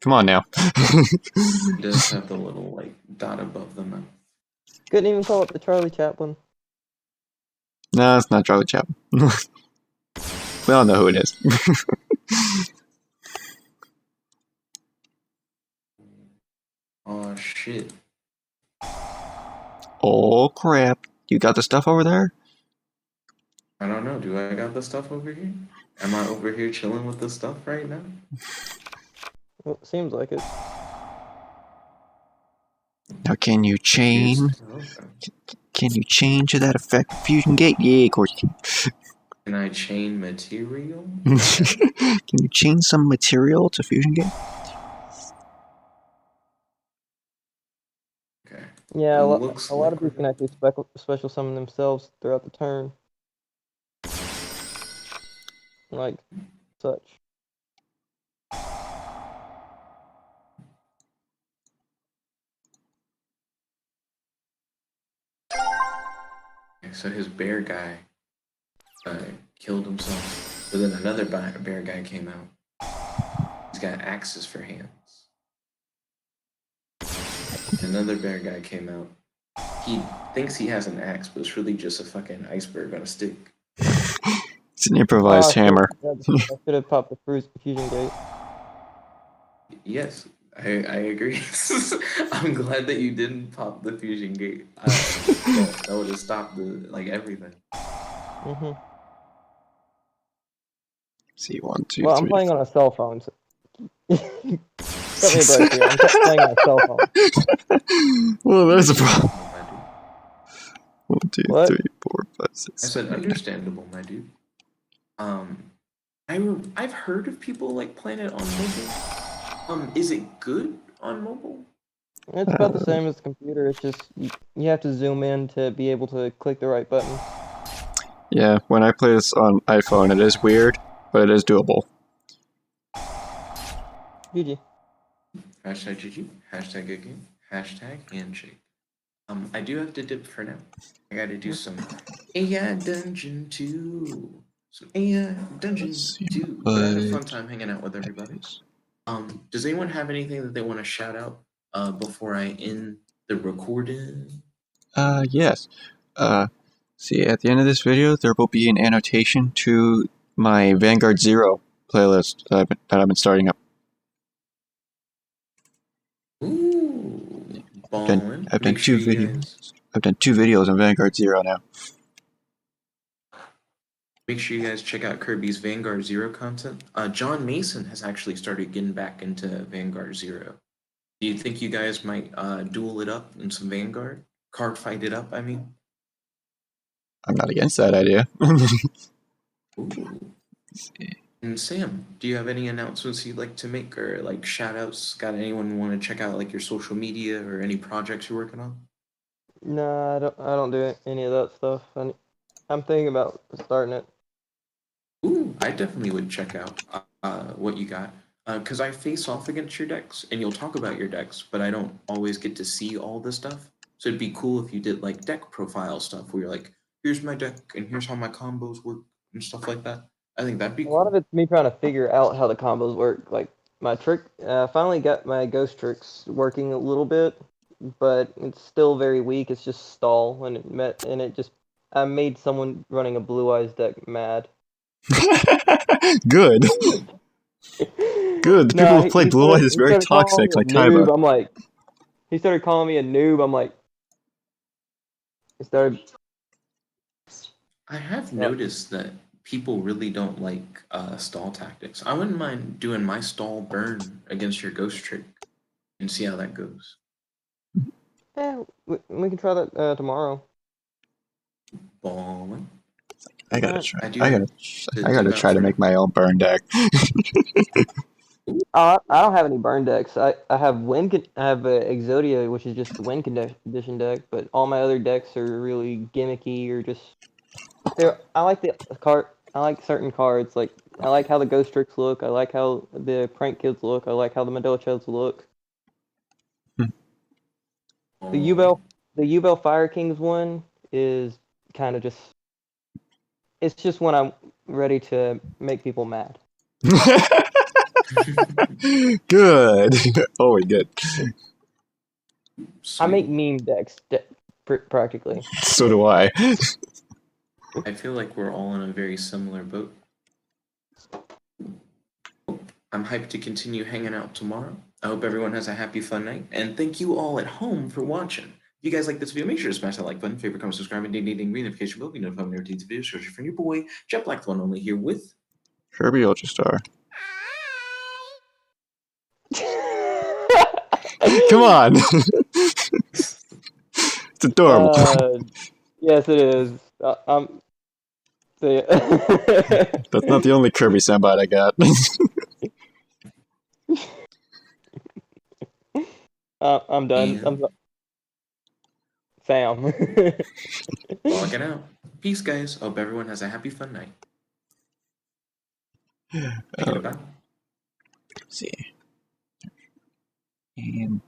Come on now. It does have the little like dot above the mouth. Couldn't even call it the Charlie Chaplin. No, it's not Charlie Chaplin. We all know who it is. Oh shit. Oh crap. You got the stuff over there? I don't know. Do I got the stuff over here? Am I over here chilling with the stuff right now? Well, it seems like it. Now can you chain? Okay. Can you chain to that effect fusion gate? Yeah, of course you can. Can I chain material? Can you chain some material to fusion gate? Okay. Yeah, It a looks lot of like these can actually special summon themselves throughout the turn. Like such. okay, so his bear guy killed himself, but then another bear guy came out. He's got axes for hands. Another bear guy came out. He thinks he has an axe, but it's really just a fucking iceberg on a stick. It's an improvised hammer. I should have popped the fusion gate. Yes, I agree. I'm glad that you didn't pop the fusion gate. That would have stopped everything. Mm-hmm. See, 1, 2, Well, 3. I'm playing on a cell phone. So... Cut me a break here. I'm playing on a cell phone. Well, there's a problem. 1, 2, What? 3, 4, 5, 6. I said understandable, my dude. I've heard of people like playing it on mobile. Is it good on mobile? It's about the same as the computer. It's just you have to zoom in to be able to click the right button. Yeah, when I play this on iPhone, it is weird, but it is doable. GG. Hashtag GG, hashtag good game, hashtag handshake. I do have to dip for now. I gotta do some AI Dungeon 2. Some AI Dungeon 2. But I had a fun time hanging out with everybody. Does anyone have anything that they want to shout out before I end the recording? Yes. See, at the end of this video, there will be an annotation to my Vanguard Zero playlist that I've been starting up. Ooh, ballin'. I've done Make sure two you videos. guys I've done 2 videos on Vanguard Zero now. Make sure you guys check out Kirby's Vanguard Zero content. John Mason has actually started getting back into Vanguard Zero. Do you think you guys might duel it up in some Vanguard? Card fight it up, I mean? I'm not against that idea. Ooh. And Sam, do you have any announcements you'd like to make or like shout outs? Got anyone want to check out like your social media or any projects you're working on? Nah, I don't do any of that stuff. I'm thinking about starting it. Ooh, I definitely would check out what you got. Because I face off against your decks and you'll talk about your decks, but I don't always get to see all the stuff. So it'd be cool if you did like deck profile stuff where you're like, here's my deck and here's how my combos work and stuff like that. I think that'd be A lot of cool. it's me trying to figure out how the combos work. Like my trick, finally got my ghost tricks working a little bit, but it's still very weak. It's just stall, and I made someone running a Blue Eyes deck mad. Good. Good. The people Nah, who play he Blue Eyes is he very started calling toxic, me a like Kaiba. noob. I'm like, he started calling me a noob. I'm like, he started. I have noticed that people really don't like stall tactics. I wouldn't mind doing my stall burn against your ghost trick and see how that goes. Yeah, we can try that tomorrow. Ballin'. I gotta Alright. try. I do I have gotta dip out try to for make now. my own burn deck. I don't have any burn decks. I have I have Exodia, which is just the win condition deck, but all my other decks are really gimmicky or just I like the card. I like certain cards. Like I like how the Ghost Tricks look. I like how the Prank Kids look. I like how the Medochos look. The Oh, Ubel Fire Kings one is kind of just. It's just when I'm ready to make people mad. Good. Oh, we good. I make meme decks practically. So do I. I feel like we're all in a very similar boat. I'm hyped to continue hanging out tomorrow. I hope everyone has a happy, fun night, and thank you all at home for watching. If you guys like this video, make sure to smash that like button, favorite, comment, subscribe, and ding ding ding notification bell. Be notified whenever I videos. Search for your boy, Jet Black, the one only here with Kirby Ultrastar. Come on. It's adorable. Yes, it is. See That's not the only Kirby soundbite I got. I'm done. Yeah. I'm Sam. Logging out. Peace, guys. Hope everyone has a happy, fun night. Goodbye. Let's see. And